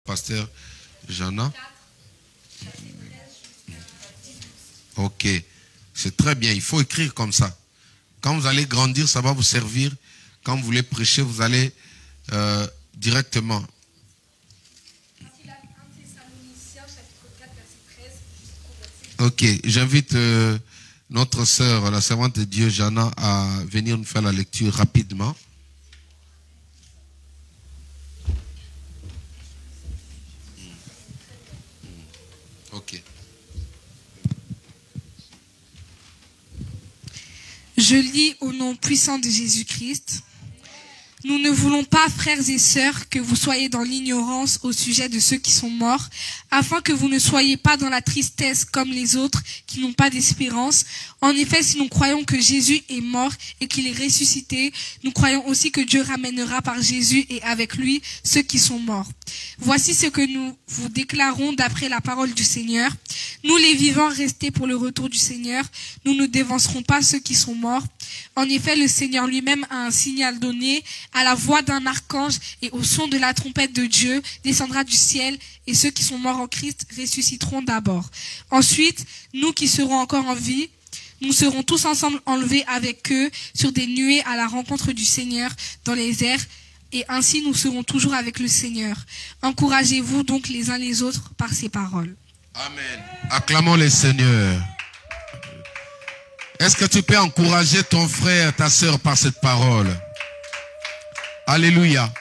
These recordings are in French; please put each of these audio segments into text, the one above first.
pasteur Jana? Ok, c'est très bien, il faut écrire comme ça. Quand vous allez grandir, ça va vous servir. Quand vous voulez prêcher, vous allez directement. Ok, j'invite notre sœur, la servante de Dieu, Jana, à venir nous faire la lecture rapidement. Ok. Je lis au nom puissant de Jésus-Christ. Nous ne voulons pas, frères et sœurs, que vous soyez dans l'ignorance au sujet de ceux qui sont morts, afin que vous ne soyez pas dans la tristesse comme les autres qui n'ont pas d'espérance. En effet, si nous croyons que Jésus est mort et qu'il est ressuscité, nous croyons aussi que Dieu ramènera par Jésus et avec lui ceux qui sont morts. Voici ce que nous vous déclarons d'après la parole du Seigneur. Nous les vivants restés pour le retour du Seigneur, nous ne dévancerons pas ceux qui sont morts. En effet, le Seigneur lui-même a un signal donné, à la voix d'un archange et au son de la trompette de Dieu, descendra du ciel, et ceux qui sont morts en Christ ressusciteront d'abord. Ensuite, nous qui serons encore en vie, nous serons tous ensemble enlevés avec eux sur des nuées à la rencontre du Seigneur dans les airs, et ainsi nous serons toujours avec le Seigneur. Encouragez-vous donc les uns les autres par ces paroles. Amen. Acclamons le Seigneur. Est-ce que tu peux encourager ton frère, ta sœur par cette parole? Alléluia.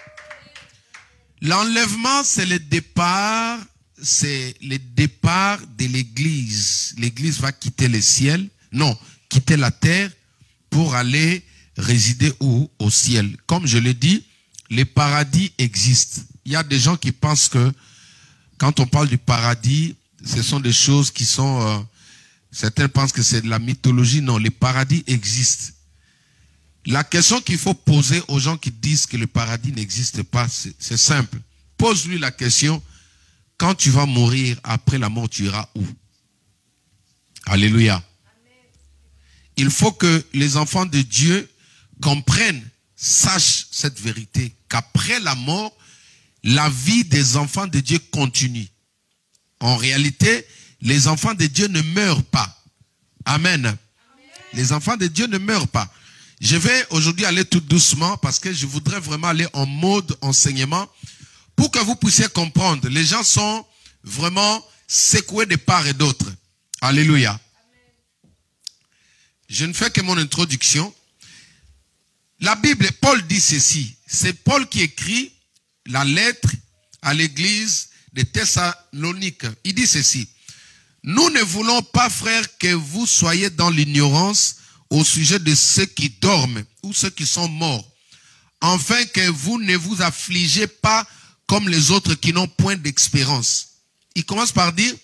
L'enlèvement, c'est le départ de l'Église. L'Église va quitter le ciel, non, quitter la terre pour aller résider où? Au ciel. Comme je l'ai dit, les paradis existent. Il y a des gens qui pensent que quand on parle du paradis, ce sont des choses qui sont... certains pensent que c'est de la mythologie. Non, les paradis existent. La question qu'il faut poser aux gens qui disent que le paradis n'existe pas, c'est simple. Pose-lui la question, quand tu vas mourir, après la mort, tu iras où? Alléluia. Amen. Il faut que les enfants de Dieu comprennent, sachent cette vérité, qu'après la mort, la vie des enfants de Dieu continue. En réalité, les enfants de Dieu ne meurent pas. Amen. Amen. Les enfants de Dieu ne meurent pas. Je vais aujourd'hui aller tout doucement parce que je voudrais vraiment aller en mode enseignement pour que vous puissiez comprendre. Les gens sont vraiment secoués de part et d'autre. Alléluia. Amen. Je ne fais que mon introduction. La Bible, Paul dit ceci. C'est Paul qui écrit la lettre à l'église de Thessalonique. Il dit ceci. Nous ne voulons pas, frères, que vous soyez dans l'ignorance au sujet de ceux qui dorment ou ceux qui sont morts, afin que vous ne vous affligez pas comme les autres qui n'ont point d'expérience. Il commence par dire,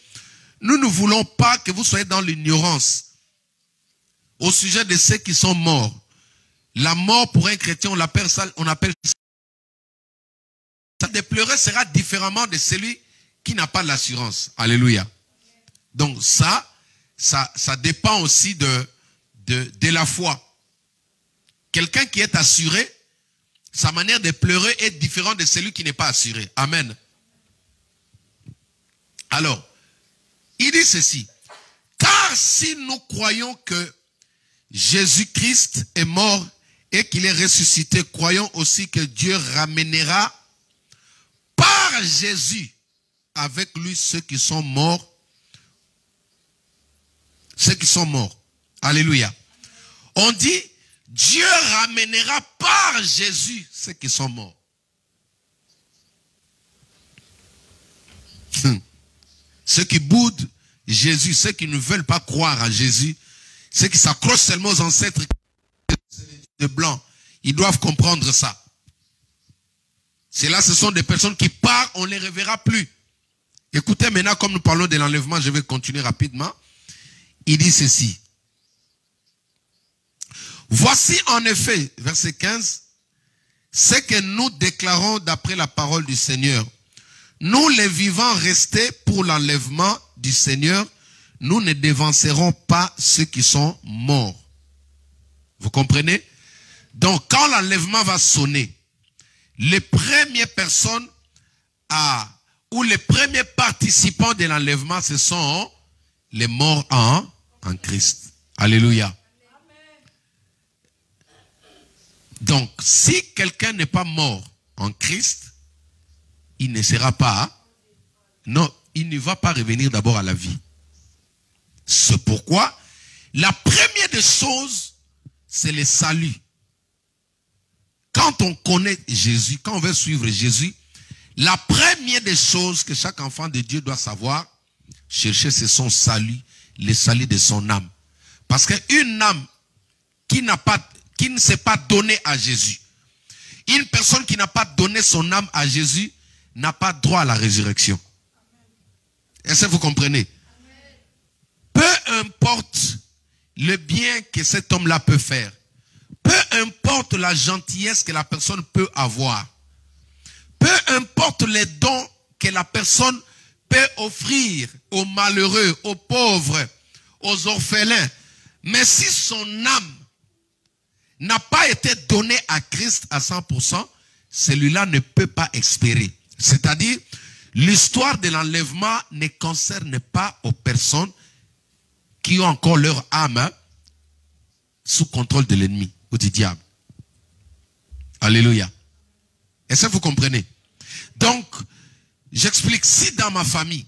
nous ne voulons pas que vous soyez dans l'ignorance au sujet de ceux qui sont morts. La mort pour un chrétien, on appelle ça, de pleurer sera différemment de celui qui n'a pas l'assurance. Alléluia. Donc ça dépend aussi de la foi. Quelqu'un qui est assuré, sa manière de pleurer est différente de celui qui n'est pas assuré. Amen. Alors, il dit ceci. Car si nous croyons que Jésus-Christ est mort et qu'il est ressuscité, croyons aussi que Dieu ramènera par Jésus avec lui ceux qui sont morts. Ceux qui sont morts. Alléluia. On dit, Dieu ramènera par Jésus ceux qui sont morts. Ceux qui boudent Jésus, ceux qui ne veulent pas croire à Jésus, ceux qui s'accrochent seulement aux ancêtres de blanc, ils doivent comprendre ça. Ce sont des personnes qui partent, on ne les reverra plus. Écoutez maintenant, comme nous parlons de l'enlèvement, je vais continuer rapidement. Il dit ceci. Voici en effet, verset 15, ce que nous déclarons d'après la parole du Seigneur. Nous les vivants restés pour l'enlèvement du Seigneur, nous ne dévancerons pas ceux qui sont morts. Vous comprenez? Donc quand l'enlèvement va sonner, les premières personnes ou les premiers participants de l'enlèvement, ce sont les morts en Christ. Alléluia. Donc, si quelqu'un n'est pas mort en Christ, il ne sera pas, non, il ne va pas revenir d'abord à la vie. C'est pourquoi, la première des choses, c'est le salut. Quand on connaît Jésus, quand on veut suivre Jésus, la première des choses que chaque enfant de Dieu doit savoir, chercher, c'est son salut, le salut de son âme. Parce qu'une âme qui ne s'est pas donnée à Jésus, une personne qui n'a pas donné son âme à Jésus, n'a pas droit à la résurrection. Est-ce que vous comprenez? Peu importe le bien que cet homme-là peut faire, peu importe la gentillesse que la personne peut avoir, peu importe les dons que la personne peut offrir aux malheureux, aux pauvres, aux orphelins, mais si son âme n'a pas été donnée à Christ à 100%, celui-là ne peut pas espérer. C'est-à-dire, l'histoire de l'enlèvement ne concerne pas aux personnes qui ont encore leur âme sous contrôle de l'ennemi ou du diable. Alléluia. Est-ce que vous comprenez? Donc, j'explique. Si dans ma famille,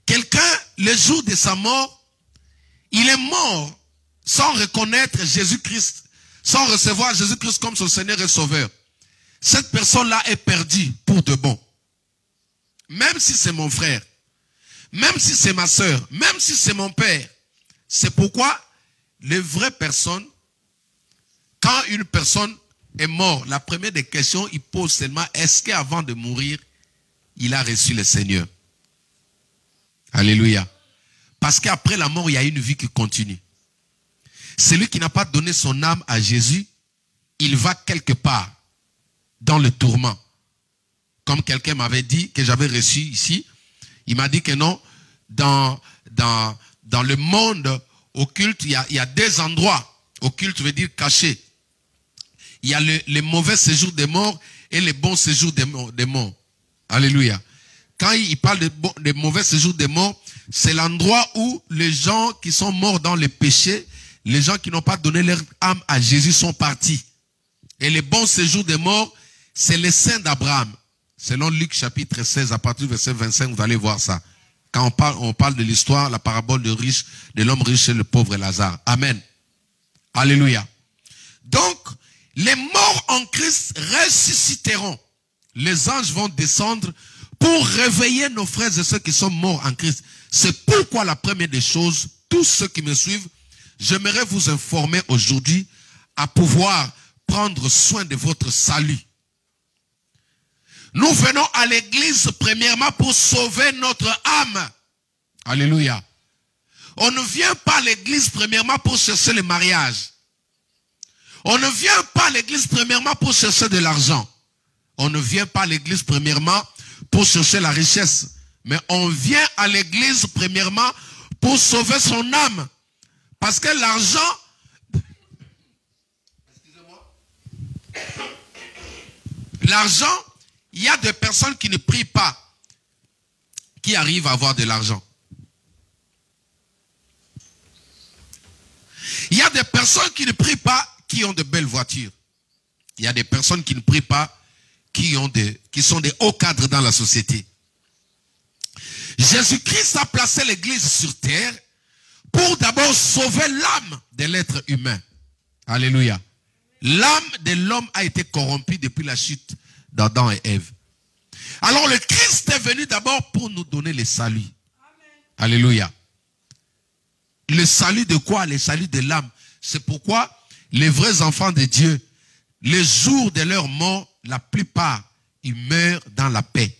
quelqu'un, le jour de sa mort, il est mort sans reconnaître Jésus-Christ, sans recevoir Jésus-Christ comme son Seigneur et Sauveur, cette personne-là est perdue pour de bon. Même si c'est mon frère, même si c'est ma soeur, même si c'est mon père. C'est pourquoi les vraies personnes, quand une personne est morte, la première des questions, il pose seulement, est-ce qu'avant de mourir, il a reçu le Seigneur? Alléluia. Parce qu'après la mort, il y a une vie qui continue. Celui qui n'a pas donné son âme à Jésus, il va quelque part dans le tourment. Comme quelqu'un m'avait dit, que j'avais reçu ici, il m'a dit que non, dans le monde occulte, il y a deux endroits. Occulte veut dire caché. Il y a le mauvais séjour des morts et le bon séjour des morts. Alléluia. Quand il parle de mauvais séjour des morts, c'est l'endroit où les gens qui sont morts dans le péché, les gens qui n'ont pas donné leur âme à Jésus sont partis. Et le bon séjour des morts, c'est les saints d'Abraham. Selon Luc chapitre 16, à partir du verset 25, vous allez voir ça. Quand on parle de l'histoire, la parabole de l'homme riche et le pauvre Lazare. Amen. Alléluia. Donc, les morts en Christ ressusciteront. Les anges vont descendre pour réveiller nos frères et ceux qui sont morts en Christ. C'est pourquoi la première des choses, tous ceux qui me suivent, j'aimerais vous informer aujourd'hui à pouvoir prendre soin de votre salut. Nous venons à l'église premièrement pour sauver notre âme. Alléluia. On ne vient pas à l'église premièrement pour chercher le mariage. On ne vient pas à l'église premièrement pour chercher de l'argent. On ne vient pas à l'église premièrement pour chercher la richesse. Mais on vient à l'église premièrement pour sauver son âme. Parce que l'argent... Excusez-moi. L'argent... Il y a des personnes qui ne prient pas, qui arrivent à avoir de l'argent. Il y a des personnes qui ne prient pas, qui ont de belles voitures. Il y a des personnes qui ne prient pas, qui sont des hauts cadres dans la société. Jésus-Christ a placé l'église sur terre pour d'abord sauver l'âme de l'être humain. Alléluia. L'âme de l'homme a été corrompue depuis la chute d'Adam et Ève. Alors le Christ est venu d'abord pour nous donner le salut. Amen. Alléluia. Le salut de quoi? Le salut de l'âme. C'est pourquoi les vrais enfants de Dieu, les jours de leur mort, la plupart, ils meurent dans la paix.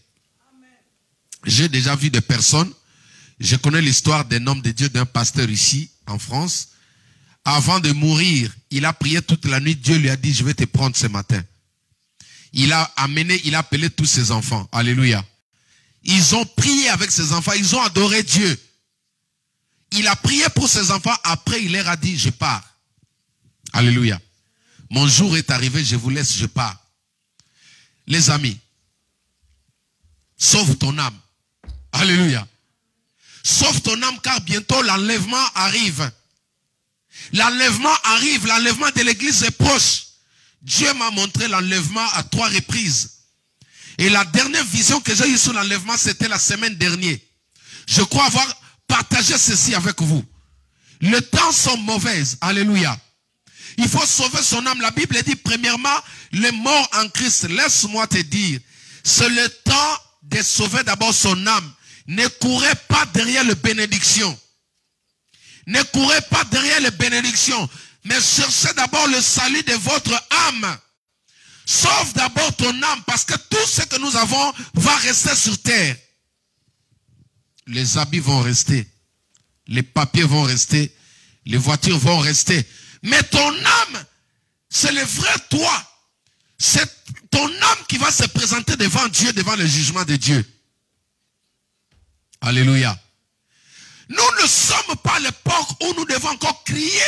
J'ai déjà vu des personnes, je connais l'histoire d'un homme de Dieu, d'un pasteur ici en France. Avant de mourir, il a prié toute la nuit, Dieu lui a dit, je vais te prendre ce matin. Il a appelé tous ses enfants. Alléluia. Ils ont prié avec ses enfants. Ils ont adoré Dieu. Il a prié pour ses enfants. Après, il leur a dit, je pars. Alléluia. Mon jour est arrivé, je vous laisse, je pars. Les amis, sauve ton âme. Alléluia. Sauve ton âme car bientôt l'enlèvement arrive. L'enlèvement arrive, l'enlèvement de l'église est proche. Dieu m'a montré l'enlèvement à 3 reprises. Et la dernière vision que j'ai eue sur l'enlèvement, c'était la semaine dernière. Je crois avoir partagé ceci avec vous. Les temps sont mauvaises. Alléluia. Il faut sauver son âme. La Bible dit premièrement, les morts en Christ. Laisse-moi te dire, c'est le temps de sauver d'abord son âme. Ne courez pas derrière les bénédictions. Ne courez pas derrière les bénédictions. Mais cherchez d'abord le salut de votre âme. Sauve d'abord ton âme parce que tout ce que nous avons va rester sur terre. Les habits vont rester. Les papiers vont rester. Les voitures vont rester. Mais ton âme, c'est le vrai toi. C'est ton âme qui va se présenter devant Dieu, devant le jugement de Dieu. Alléluia. Nous ne sommes pas à l'époque où nous devons encore crier,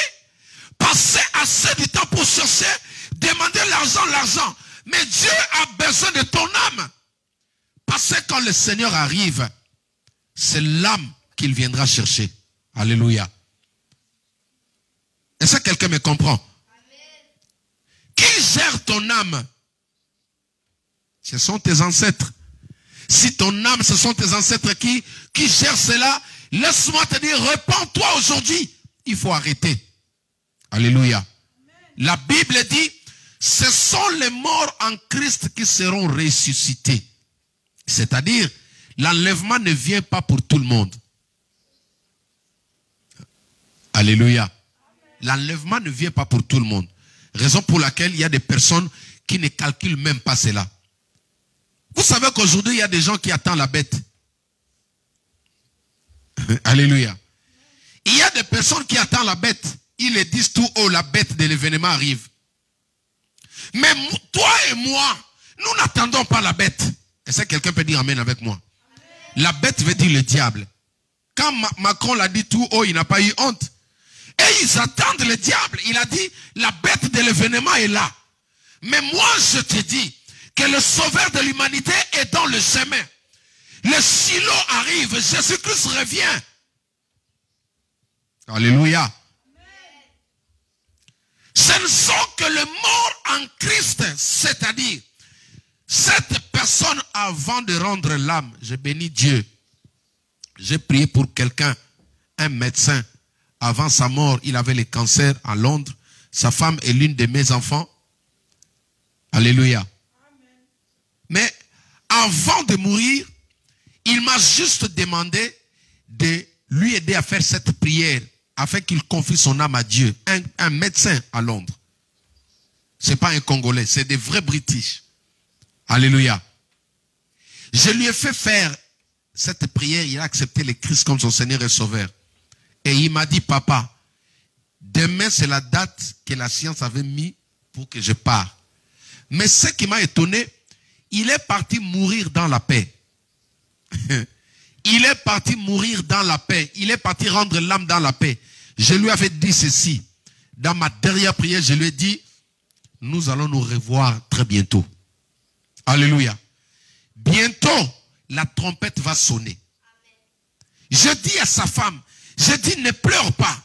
passer assez du temps pour chercher, demander l'argent. Mais Dieu a besoin de ton âme. Parce que quand le Seigneur arrive, c'est l'âme qu'il viendra chercher. Alléluia. Est-ce que quelqu'un me comprend? Amen. Qui gère ton âme? Ce sont tes ancêtres. Si ton âme, ce sont tes ancêtres qui gèrent cela, laisse-moi te dire, répands-toi aujourd'hui. Il faut arrêter. Alléluia. Amen. La Bible dit, ce sont les morts en Christ qui seront ressuscités. C'est-à-dire, l'enlèvement ne vient pas pour tout le monde. Alléluia. L'enlèvement ne vient pas pour tout le monde. Raison pour laquelle il y a des personnes qui ne calculent même pas cela. Vous savez qu'aujourd'hui, il y a des gens qui attendent la bête. Alléluia. Il y a des personnes qui attendent la bête. Ils le disent tout haut, la bête de l'événement arrive. Mais toi et moi, nous n'attendons pas la bête. Est-ce que quelqu'un peut dire amen avec moi? Amen. La bête veut dire le diable. Quand Macron l'a dit tout haut, il n'a pas eu honte. Et ils attendent le diable. Il a dit, la bête de l'événement est là. Mais moi, je te dis que le sauveur de l'humanité est dans le chemin. Le silo arrive. Jésus-Christ revient. Alléluia. Ce ne sont que les morts en Christ. C'est-à-dire, cette personne avant de rendre l'âme, je bénis Dieu. J'ai prié pour quelqu'un, un médecin. Avant sa mort, il avait le cancer à Londres. Sa femme est l'une de mes enfants. Alléluia. Amen. Mais avant de mourir, il m'a juste demandé de lui aider à faire cette prière afin qu'il confie son âme à Dieu. Un médecin à Londres. Ce n'est pas un Congolais, c'est des vrais British. Alléluia. Je lui ai fait faire cette prière, il a accepté le Christ comme son Seigneur et Sauveur. Et il m'a dit, papa, demain c'est la date que la science avait mis pour que je parte. Mais ce qui m'a étonné, il est parti mourir dans la paix. Il est parti mourir dans la paix. Il est parti rendre l'âme dans la paix. Je lui avais dit ceci. Dans ma dernière prière, je lui ai dit, nous allons nous revoir très bientôt. Alléluia. Bientôt, la trompette va sonner. Je dis à sa femme, je dis, ne pleure pas.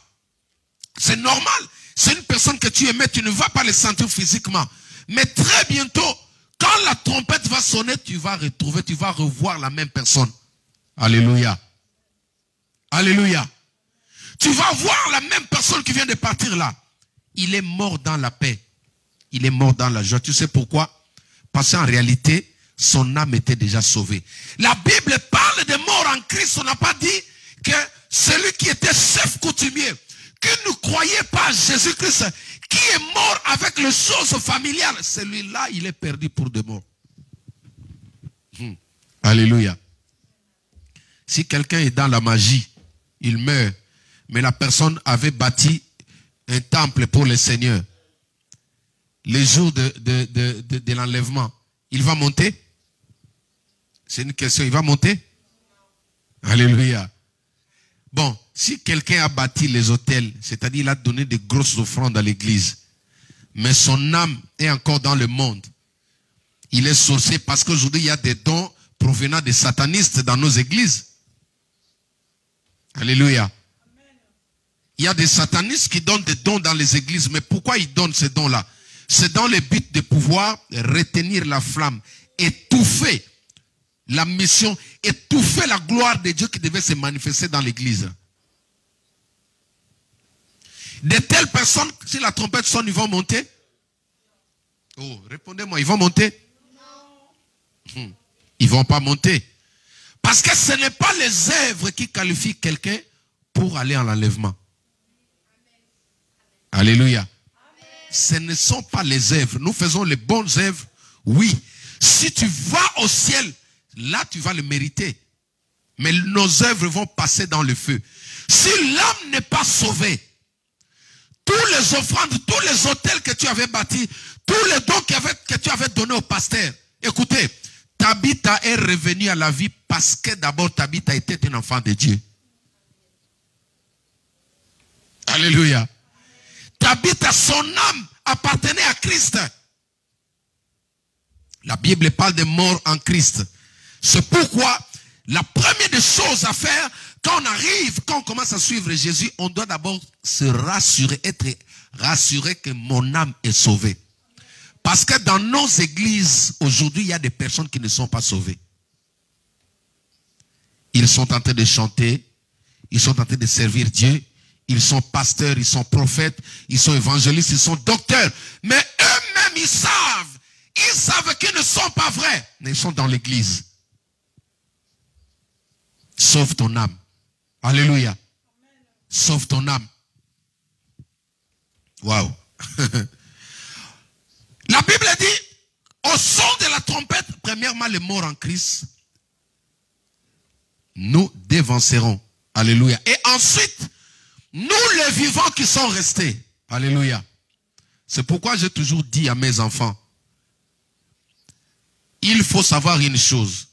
C'est normal. C'est une personne que tu aimais, tu ne vas pas le sentir physiquement. Mais très bientôt, quand la trompette va sonner, tu vas retrouver, tu vas revoir la même personne. Alléluia. Alléluia. Tu vas voir la même personne qui vient de partir là. Il est mort dans la paix. Il est mort dans la joie. Tu sais pourquoi? Parce qu'en réalité, son âme était déjà sauvée. La Bible parle de mort en Christ. On n'a pas dit que celui qui était chef coutumier, qui ne croyait pas à Jésus-Christ, qui est mort avec les choses familiales, celui-là, il est perdu pour de mort. Alléluia. Si quelqu'un est dans la magie, il meurt, mais la personne avait bâti un temple pour le Seigneur. Les jours de l'enlèvement, il va monter? C'est une question, il va monter? Alléluia. Bon, si quelqu'un a bâti les hôtels, c'est-à-dire il a donné de grosses offrandes à l'église, mais son âme est encore dans le monde, il est sorcier parce qu'aujourd'hui il y a des dons venant des satanistes dans nos églises. Alléluia. Il y a des satanistes qui donnent des dons dans les églises. Mais pourquoi ils donnent ces dons-là? C'est dans le but de pouvoir retenir la flamme, étouffer la mission, étouffer la gloire de Dieu qui devait se manifester dans l'église. De telles personnes, si la trompette sonne, ils vont monter? Oh, répondez-moi, ils vont monter? Non. Ils ne vont pas monter. Parce que ce n'est pas les œuvres qui qualifient quelqu'un pour aller en enlèvement. Alléluia. Amen. Ce ne sont pas les œuvres. Nous faisons les bonnes œuvres, oui. Si tu vas au ciel, là tu vas le mériter. Mais nos œuvres vont passer dans le feu. Si l'âme n'est pas sauvée, tous les offrandes, tous les hôtels que tu avais bâtis, tous les dons que tu avais donnés au pasteur, écoutez, Tabitha est revenue à la vie parce que d'abord Tabitha était un enfant de Dieu. Alléluia. Tabitha, son âme appartenait à Christ. La Bible parle de mort en Christ. C'est pourquoi la première des choses à faire, quand on arrive, quand on commence à suivre Jésus, on doit d'abord se rassurer, être rassuré que mon âme est sauvée. Parce que dans nos églises, aujourd'hui, il y a des personnes qui ne sont pas sauvées. Ils sont en train de chanter, ils sont en train de servir Dieu, ils sont pasteurs, ils sont prophètes, ils sont évangélistes, ils sont docteurs. Mais eux-mêmes, ils savent qu'ils ne sont pas vrais, mais ils sont dans l'église. Sauve ton âme. Alléluia. Sauve ton âme. Waouh. La Bible dit, au son de la trompette, premièrement les morts en Christ, nous dévancerons. Alléluia. Et ensuite, nous les vivants qui sont restés. Alléluia. C'est pourquoi j'ai toujours dit à mes enfants, il faut savoir une chose,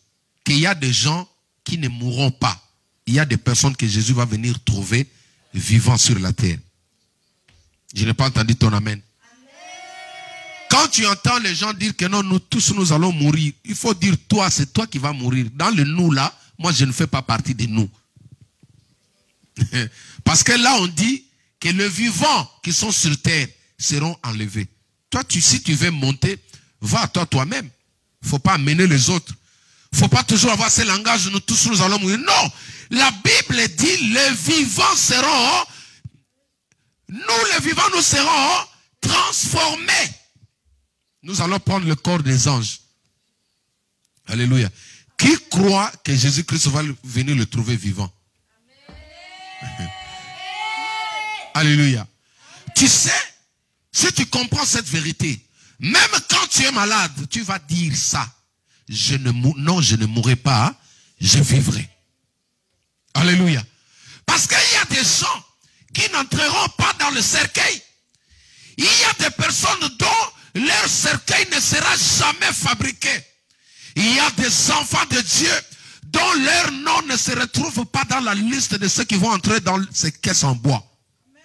qu'il y a des gens qui ne mourront pas. Il y a des personnes que Jésus va venir trouver vivant sur la terre. Je n'ai pas entendu ton amen. Quand tu entends les gens dire que non, nous tous nous allons mourir, il faut dire toi, c'est toi qui vas mourir. Dans le nous là, moi je ne fais pas partie de nous. Parce que là on dit que les vivants qui sont sur terre seront enlevés. Toi, si tu veux monter, va à toi toi-même. Il ne faut pas amener les autres. Il ne faut pas toujours avoir ce langage, nous tous nous allons mourir. Non, la Bible dit les vivants seront, nous les vivants nous serons transformés. Nous allons prendre le corps des anges. Alléluia. Qui croit que Jésus-Christ va venir le trouver vivant? Alléluia. Tu sais, si tu comprends cette vérité, même quand tu es malade, tu vas dire ça. Non, je ne mourrai pas, je vivrai. Alléluia. Parce qu'il y a des gens qui n'entreront pas dans le cercueil. Il y a des personnes dont leur cercueil ne sera jamais fabriqué. Il y a des enfants de Dieu dont leur nom ne se retrouve pas dans la liste de ceux qui vont entrer dans ces caisses en bois. Amen.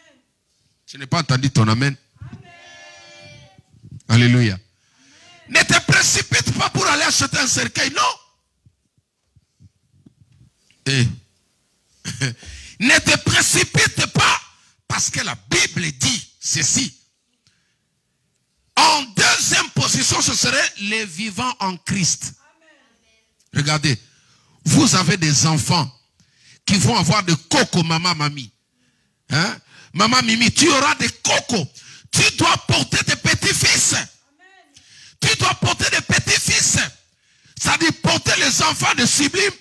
Je n'ai pas entendu ton amen. Amen. Alléluia. Amen. Ne te précipite pas pour aller acheter un cercueil, non. Ne te précipite pas parce que la Bible dit ceci. En deuxième position, ce serait les vivants en Christ. Amen. Regardez, vous avez des enfants qui vont avoir des cocos, maman, mamie. Hein? Maman, mimi, tu auras des cocos. Tu dois porter des petits-fils. Tu dois porter des petits-fils. Ça dit porter les enfants de Sublime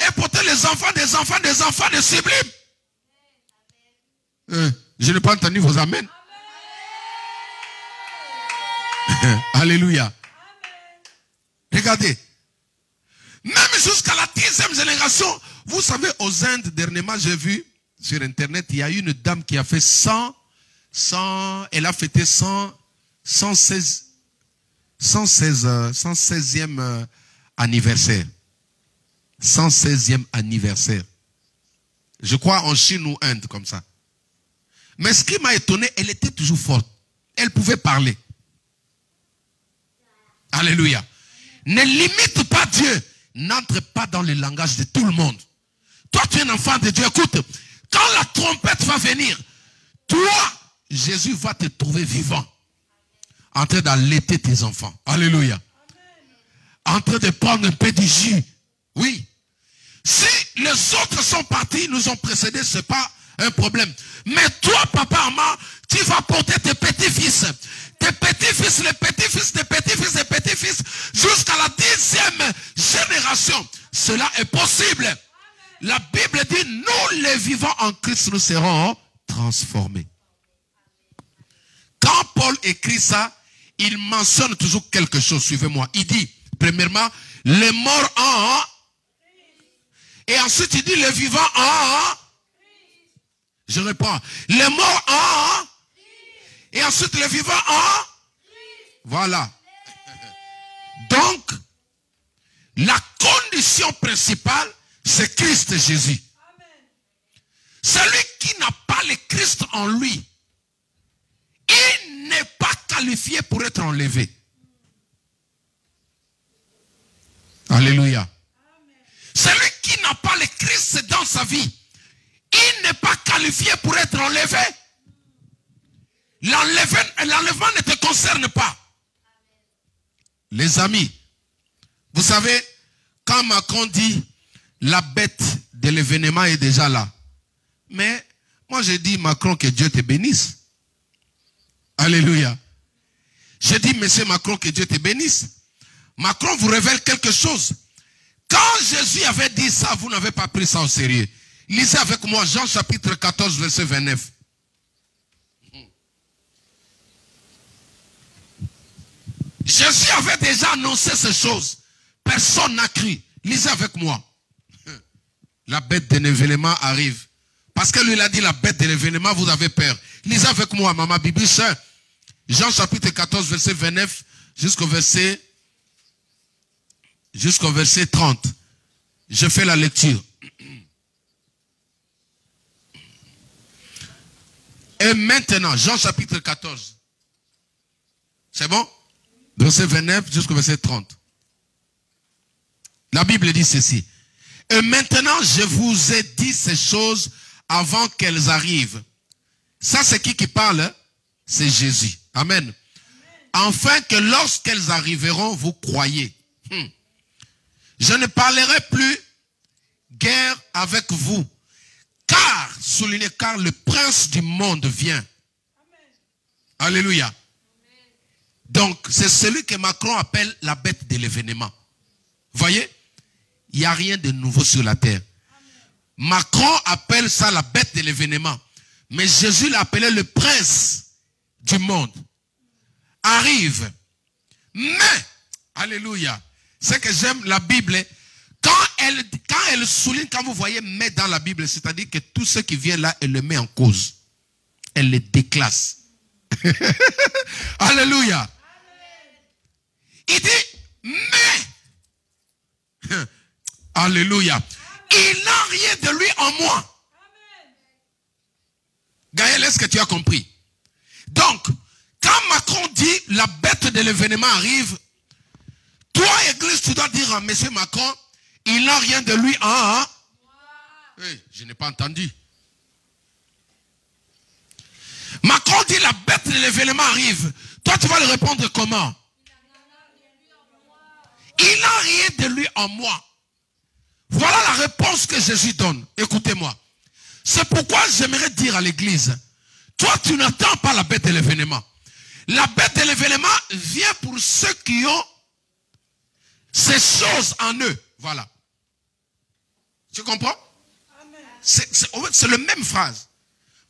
et porter les enfants des enfants des enfants de Sublime. Je n'ai pas entendu vos amens. Alléluia. Amen. Regardez. Même jusqu'à la 10e génération. Vous savez, aux Indes, dernièrement, j'ai vu sur Internet, il y a une dame qui a fait 116e anniversaire. 116e anniversaire. Je crois en Chine ou Inde, comme ça. Mais ce qui m'a étonné, elle était toujours forte. Elle pouvait parler. Alléluia. Ne limite pas Dieu. n'entre pas dans le langage de tout le monde. Toi, tu es un enfant de Dieu. Écoute, quand la trompette va venir, toi, Jésus va te trouver vivant. En train d'allaiter tes enfants. Alléluia. En train de prendre un peu de jus. Oui. Si les autres sont partis, nous ont précédés, ce n'est pas un problème. Mais toi, papa, maman, tu vas porter tes petits-fils. Tes petits-fils, les petits-fils, des petits-fils, des petits-fils, jusqu'à la 10e génération. Cela est possible. La Bible dit, nous les vivants en Christ, nous serons transformés. Quand Paul écrit ça, il mentionne toujours quelque chose. Suivez-moi. Il dit, premièrement, les morts en... Et ensuite, il dit, les vivants en... Je reprends. Les morts en... Et ensuite, les vivants en... Voilà. Donc, la condition principale, c'est Christ Jésus. Celui qui n'a pas le Christ en lui, il n'est pas qualifié pour être enlevé. Alléluia. Celui qui n'a pas le Christ dans sa vie, il n'est pas qualifié pour être enlevé. L'enlèvement ne te concerne pas. Les amis, vous savez, quand Macron dit la bête de l'événement est déjà là. Mais moi je dis Macron que Dieu te bénisse. Alléluia. Je dis monsieur Macron que Dieu te bénisse. Macron vous révèle quelque chose. Quand Jésus avait dit ça, vous n'avez pas pris ça au sérieux. Lisez avec moi Jean chapitre 14 verset 29. Jésus avait déjà annoncé ces choses. Personne n'a cru. Lisez avec moi. La bête de l'événement arrive. Parce que lui il a dit la bête de l'événement, vous avez peur. Lisez avec moi, maman Bibi, Jean chapitre 14 verset 29 jusqu'au verset 30. Je fais la lecture. Et maintenant, Jean chapitre 14. C'est bon? Verset 29 jusqu'au verset 30. La Bible dit ceci. Et maintenant, je vous ai dit ces choses avant qu'elles arrivent. Ça, c'est qui parle? C'est Jésus. Amen. Afin que lorsqu'elles arriveront, vous croyez. Je ne parlerai plus guère avec vous. Car, soulignez, car le prince du monde vient. Amen. Alléluia. Donc, c'est celui que Macron appelle la bête de l'événement. Voyez? Il n'y a rien de nouveau sur la terre. Amen. Macron appelle ça la bête de l'événement. Mais Jésus l'appelait le prince du monde. Arrive. Mais, alléluia. C'est que j'aime la Bible. Quand elle souligne, quand vous voyez mais dans la Bible, c'est-à-dire que tout ce qui vient là, elle le met en cause. Elle le déclasse. Alléluia. Il dit, mais, alléluia, il n'a rien de lui en moi. Gaël, est-ce que tu as compris? Donc, quand Macron dit, la bête de l'événement arrive, toi, Église, tu dois dire à monsieur Macron, il n'a rien de lui en... Hey, je n'ai pas entendu. Macron dit, la bête de l'événement arrive. Toi, tu vas lui répondre comment? Il n'a rien de lui en moi. Voilà la réponse que Jésus donne. Écoutez-moi. C'est pourquoi j'aimerais dire à l'église, toi tu n'attends pas la bête de l'événement. La bête de l'événement vient pour ceux qui ont ces choses en eux. Voilà. Tu comprends? C'est la même phrase.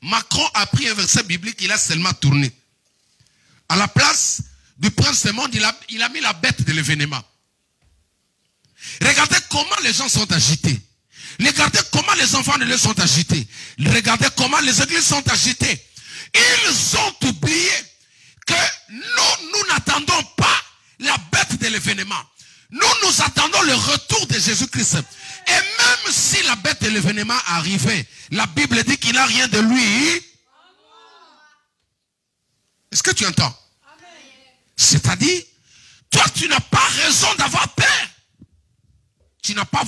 Macron a pris un verset biblique, il a seulement tourné. À la place du prince du monde, il a mis la bête de l'événement. Regardez comment les gens sont agités. Regardez comment les enfants de Dieu sont agités. Regardez comment les églises sont agitées. Ils ont oublié que nous n'attendons pas la bête de l'événement. Nous attendons le retour de Jésus-Christ. Et même si la bête de l'événement arrivait, la Bible dit qu'il n'a rien de lui. Est-ce que tu entends? C'est-à-dire, toi tu n'as pas raison d'avoir peur. Tu n'as pas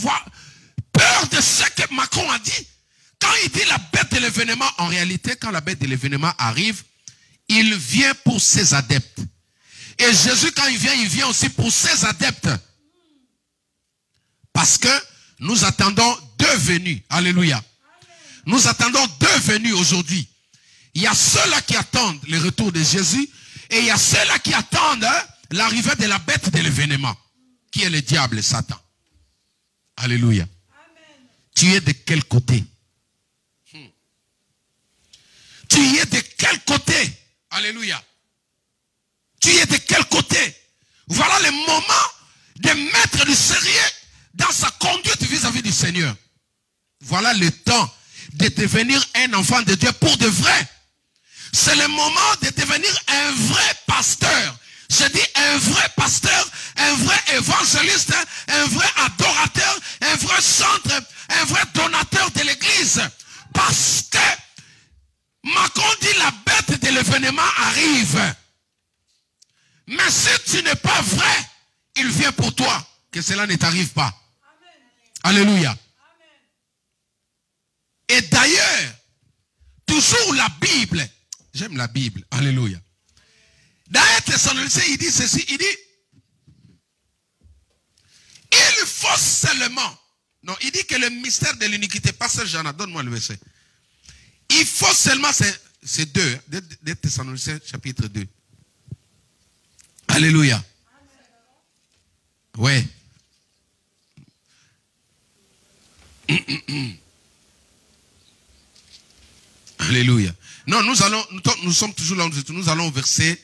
peur de ce que Macron a dit. Quand il dit la bête de l'événement, en réalité, quand la bête de l'événement arrive, il vient pour ses adeptes. Et Jésus, quand il vient aussi pour ses adeptes. Parce que nous attendons deux venues. Alléluia. Nous attendons deux venues aujourd'hui. Il y a ceux-là qui attendent le retour de Jésus. Et il y a ceux-là qui attendent l'arrivée de la bête de l'événement. Qui est le diable, Satan. Alléluia. Amen. Tu es de quel côté? Tu es de quel côté? Alléluia. Tu es de quel côté? Voilà le moment de mettre du sérieux dans sa conduite vis-à-vis du Seigneur. Voilà le temps de devenir un enfant de Dieu pour de vrai. C'est le moment de devenir un vrai pasteur. Je dis un vrai pasteur, un vrai évangéliste, un vrai adorateur, un vrai centre, un vrai donateur de l'église. Parce que Macron dit la bête de l'événement arrive. Mais si tu n'es pas vrai, il vient pour toi. Que cela ne t'arrive pas. Amen. Alléluia. Amen. Et d'ailleurs, toujours la Bible, j'aime la Bible, alléluia. Dans 1 Thessaloniciens, il dit ceci, il dit, il faut seulement, non, il dit que le mystère de l'iniquité, pasteur Jana, donne-moi le verset. Il faut seulement, c'est 2 Thessaloniciens chapitre 2. Alléluia. Ouais. Alléluia. Non, nous sommes toujours là, nous allons au verset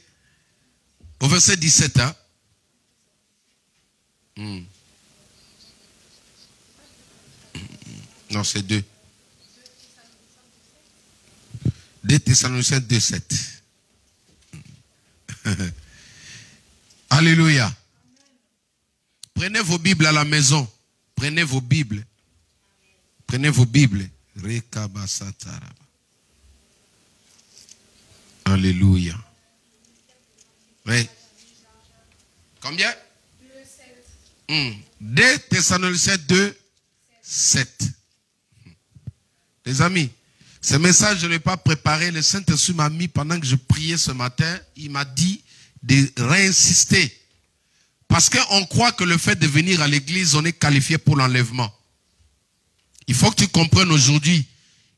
17. Hein? Non, c'est 2. 2 Thessaloniciens 2, 7. Alléluia. Prenez vos Bibles à la maison. Prenez vos Bibles. Prenez vos Bibles. Alléluia. Oui. Combien? 2 Thessaloniciens 2, 7. Les amis, ce message, je ne l'ai pas préparé. Le Saint-Esprit m'a mis pendant que je priais ce matin. Il m'a dit de réinsister. Parce qu'on croit que le fait de venir à l'église, on est qualifié pour l'enlèvement. Il faut que tu comprennes aujourd'hui,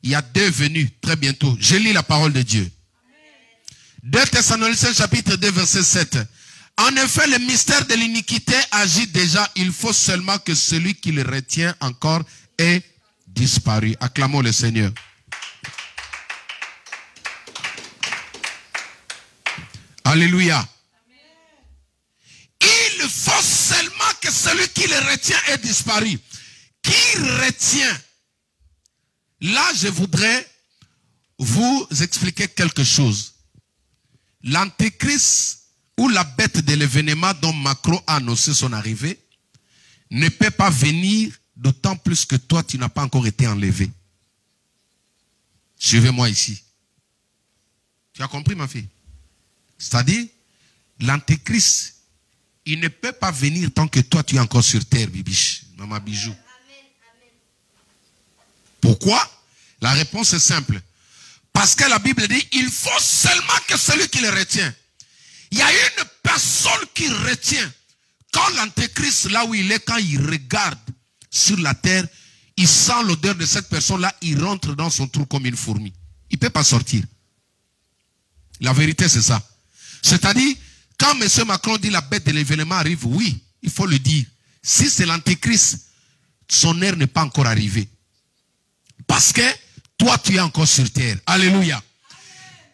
il y a deux venues très bientôt. Je lis la parole de Dieu. 2 Thessaloniciens chapitre 2 verset 7. En effet, le mystère de l'iniquité agit déjà. Il faut seulement que celui qui le retient encore ait disparu. Acclamons le Seigneur. Alléluia. Il faut seulement que celui qui le retient ait disparu. Qui retient? Là, je voudrais vous expliquer quelque chose. L'antéchrist ou la bête de l'événement dont Macron a annoncé son arrivée ne peut pas venir, d'autant plus que toi, tu n'as pas encore été enlevé. Suivez-moi ici. Tu as compris, ma fille? C'est-à-dire, l'antéchrist, il ne peut pas venir tant que toi, tu es encore sur terre, bibiche, maman bijou. Pourquoi? La réponse est simple. Parce que la Bible dit, il faut seulement que celui qui le retient. Il y a une personne qui retient. Quand l'antéchrist, là où il est, quand il regarde sur la terre, il sent l'odeur de cette personne-là, il rentre dans son trou comme une fourmi. Il ne peut pas sortir. La vérité, c'est ça. C'est-à-dire, quand M. Macron dit la bête de l'événement arrive, oui, il faut le dire. Si c'est l'antéchrist, son heure n'est pas encore arrivée. Parce que toi, tu es encore sur terre. Alléluia.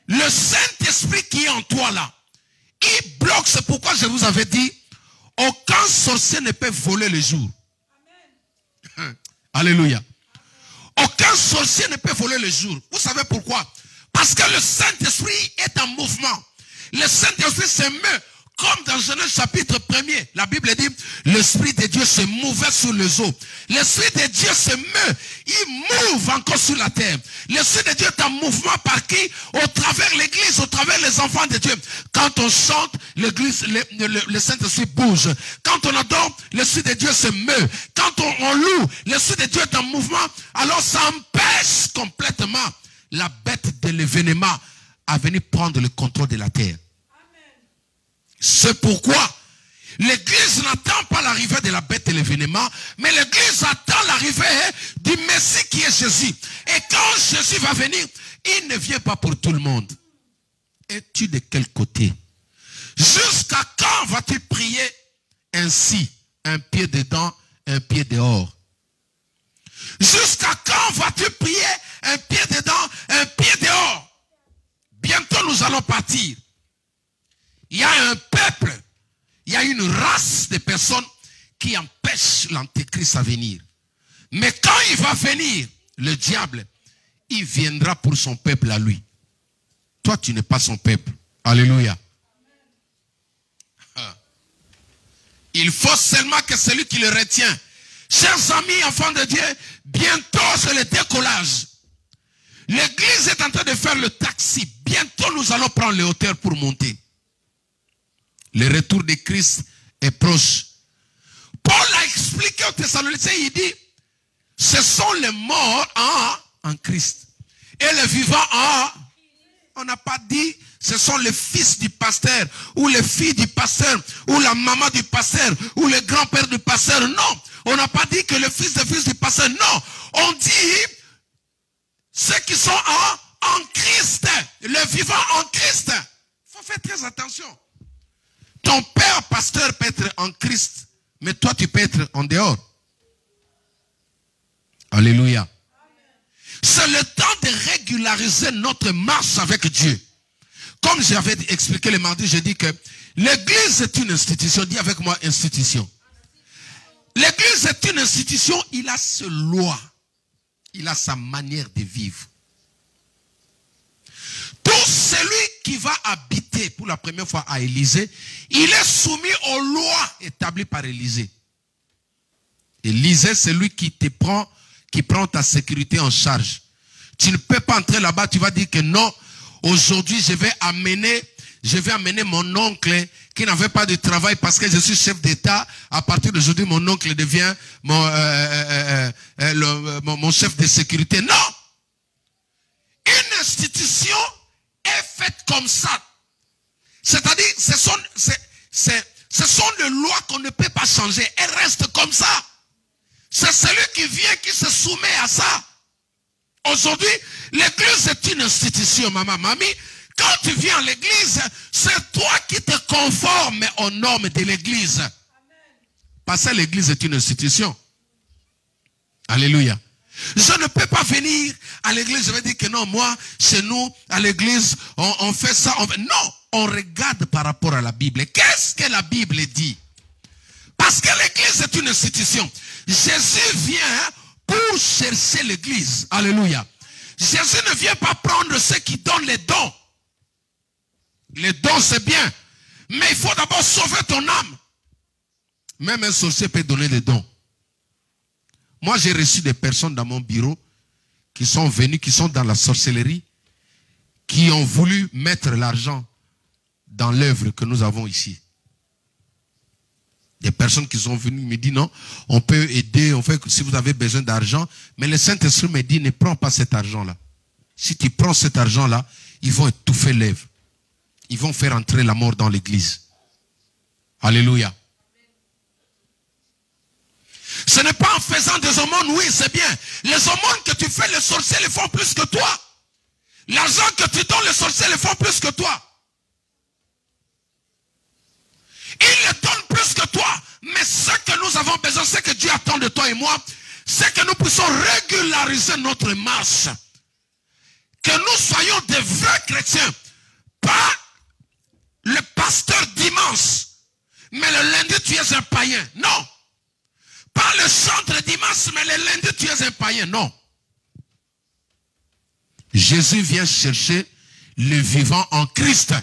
Le Saint-Esprit qui est en toi là, il bloque. C'est pourquoi je vous avais dit, aucun sorcier ne peut voler le jour. Amen. Alléluia. Aucun sorcier ne peut voler le jour. Vous savez pourquoi? Parce que le Saint-Esprit est en mouvement. Le Saint-Esprit se meut Comme dans Genèse chapitre 1er, la Bible dit, l'Esprit de Dieu se mouvait sur les eaux. L'Esprit de Dieu se meut, il mouve encore sur la terre. L'Esprit de Dieu est en mouvement par qui? Au travers l'Église, au travers les enfants de Dieu. Quand on chante, l'Église, le Saint-Esprit bouge. Quand on adore, l'Esprit de Dieu se meut. Quand on loue, l'Esprit de Dieu est en mouvement. Alors ça empêche complètement la bête de l'événement à venir prendre le contrôle de la terre. C'est pourquoi l'Église n'attend pas l'arrivée de la bête de l'événement, mais l'Église attend l'arrivée du Messie qui est Jésus. Et quand Jésus va venir, il ne vient pas pour tout le monde. Es-tu de quel côté? Jusqu'à quand vas-tu prier ainsi, un pied dedans, un pied dehors? Jusqu'à quand vas-tu prier un pied dedans, un pied dehors? Bientôt nous allons partir. Il y a un peuple, il y a une race de personnes qui empêchent l'antéchrist à venir. Mais quand il va venir, le diable, il viendra pour son peuple à lui. Toi, tu n'es pas son peuple. Alléluia. Il faut seulement que celui qui le retient. Chers amis, enfants de Dieu, bientôt c'est le décollage. L'église est en train de faire le taxi. Bientôt nous allons prendre les hauteurs pour monter. Le retour de Christ est proche. Paul a expliqué aux Thessaloniciens, il dit, ce sont les morts en Christ. Et les vivants on n'a pas dit, ce sont les fils du pasteur, ou les filles du pasteur, ou la maman du pasteur, ou le grand-père du pasteur. Non, on n'a pas dit que le fils du pasteur. Non, on dit ceux qui sont en Christ, les vivants en Christ. Il faut faire très attention. Ton père pasteur peut être en Christ, mais toi tu peux être en dehors. Alléluia. C'est le temps de régulariser notre marche avec Dieu. Comme j'avais expliqué le mardi, j'ai dit que l'église est une institution. Dis avec moi, institution. L'église est une institution, il a ses lois. Il a sa manière de vivre. Tout celui qui va habiter pour la première fois à Élysée, il est soumis aux lois établies par Élysée. Élysée, c'est lui qui prend ta sécurité en charge. Tu ne peux pas entrer là-bas, tu vas dire que non, aujourd'hui je vais amener mon oncle qui n'avait pas de travail parce que je suis chef d'État. À partir d'aujourd'hui, mon oncle devient mon chef de sécurité. Non! Une institution est faite comme ça. C'est-à-dire, ce sont des lois qu'on ne peut pas changer. Elles restent comme ça. C'est celui qui vient qui se soumet à ça. Aujourd'hui, l'église est une institution, maman, mamie. Quand tu viens à l'église, c'est toi qui te conformes aux normes de l'église. Parce que l'église est une institution. Alléluia. Je ne peux pas venir à l'église, je vais dire que non, moi, chez nous, à l'église, on fait ça. Non, on regarde par rapport à la Bible. Qu'est-ce que la Bible dit? Parce que l'église est une institution. Jésus vient pour chercher l'église. Alléluia. Jésus ne vient pas prendre ceux qui donnent les dons. Les dons, c'est bien. Mais il faut d'abord sauver ton âme. Même un sorcier peut donner des dons. Moi, j'ai reçu des personnes dans mon bureau qui sont venues, qui sont dans la sorcellerie, qui ont voulu mettre l'argent dans l'œuvre que nous avons ici. Des personnes qui sont venues me disent non, on peut aider, on fait si vous avez besoin d'argent, mais le Saint-Esprit me dit ne prends pas cet argent-là. Si tu prends cet argent-là, ils vont étouffer l'œuvre. Ils vont faire entrer la mort dans l'église. Alléluia. Ce n'est pas en faisant des aumônes, oui, c'est bien. Les aumônes que tu fais, les sorciers les font plus que toi. L'argent que tu donnes, les sorciers les font plus que toi. Ils le donnent plus que toi. Mais ce que nous avons besoin, ce que Dieu attend de toi et moi, c'est que nous puissions régulariser notre marche. Que nous soyons des vrais chrétiens. Pas le pasteur dimanche, mais le lundi tu es un païen. Non. Pas le chantre dimanche, mais le lundi tu es un païen. Non. Jésus vient chercher le vivant en Christ.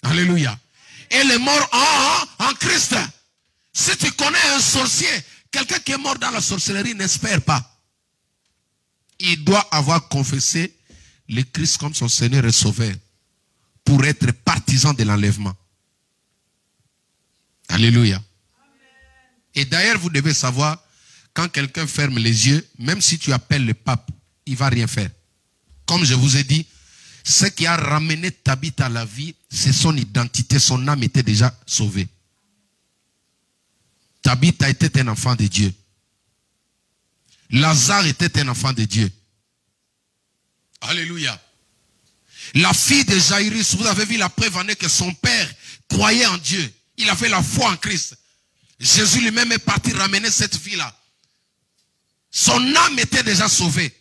Alléluia. Elle est morte en Christ. Si tu connais un sorcier, quelqu'un qui est mort dans la sorcellerie n'espère pas. Il doit avoir confessé le Christ comme son Seigneur et Sauveur pour être partisan de l'enlèvement. Alléluia. Et d'ailleurs, vous devez savoir, quand quelqu'un ferme les yeux, même si tu appelles le pape, il ne va rien faire. Comme je vous ai dit, ce qui a ramené Tabitha à la vie, c'est son identité, son âme était déjà sauvée. Tabitha était un enfant de Dieu. Lazare était un enfant de Dieu. Alléluia. La fille de Jairus, vous avez vu la preuve en est que son père croyait en Dieu. Il avait la foi en Christ. Jésus lui-même est parti ramener cette fille-là. Son âme était déjà sauvée.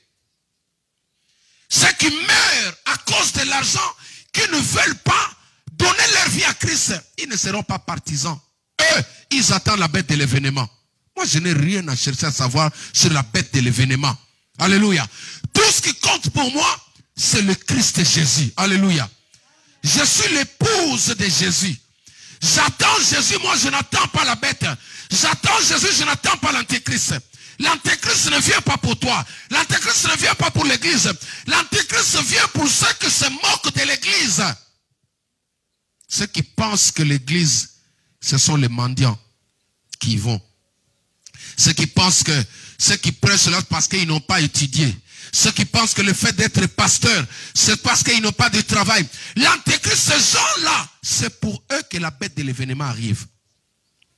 Ceux qui meurent à cause de l'argent, qui ne veulent pas donner leur vie à Christ, ils ne seront pas partisans. Eux, ils attendent la bête de l'événement. Moi, je n'ai rien à chercher à savoir sur la bête de l'événement. Alléluia. Tout ce qui compte pour moi, c'est le Christ Jésus. Alléluia. Je suis l'épouse de Jésus. J'attends Jésus, moi je n'attends pas la bête. J'attends Jésus, je n'attends pas l'antéchrist. L'antéchrist ne vient pas pour toi. L'antéchrist ne vient pas pour l'église. L'antéchrist vient pour ceux qui se moquent de l'église. Ceux qui pensent que l'église, ce sont les mendiants qui y vont. Ceux qui pensent que, ceux qui prêchent là parce qu'ils n'ont pas étudié. Ceux qui pensent que le fait d'être pasteur, c'est parce qu'ils n'ont pas de travail. L'antéchrist, ces gens-là, c'est pour eux que la bête de l'événement arrive.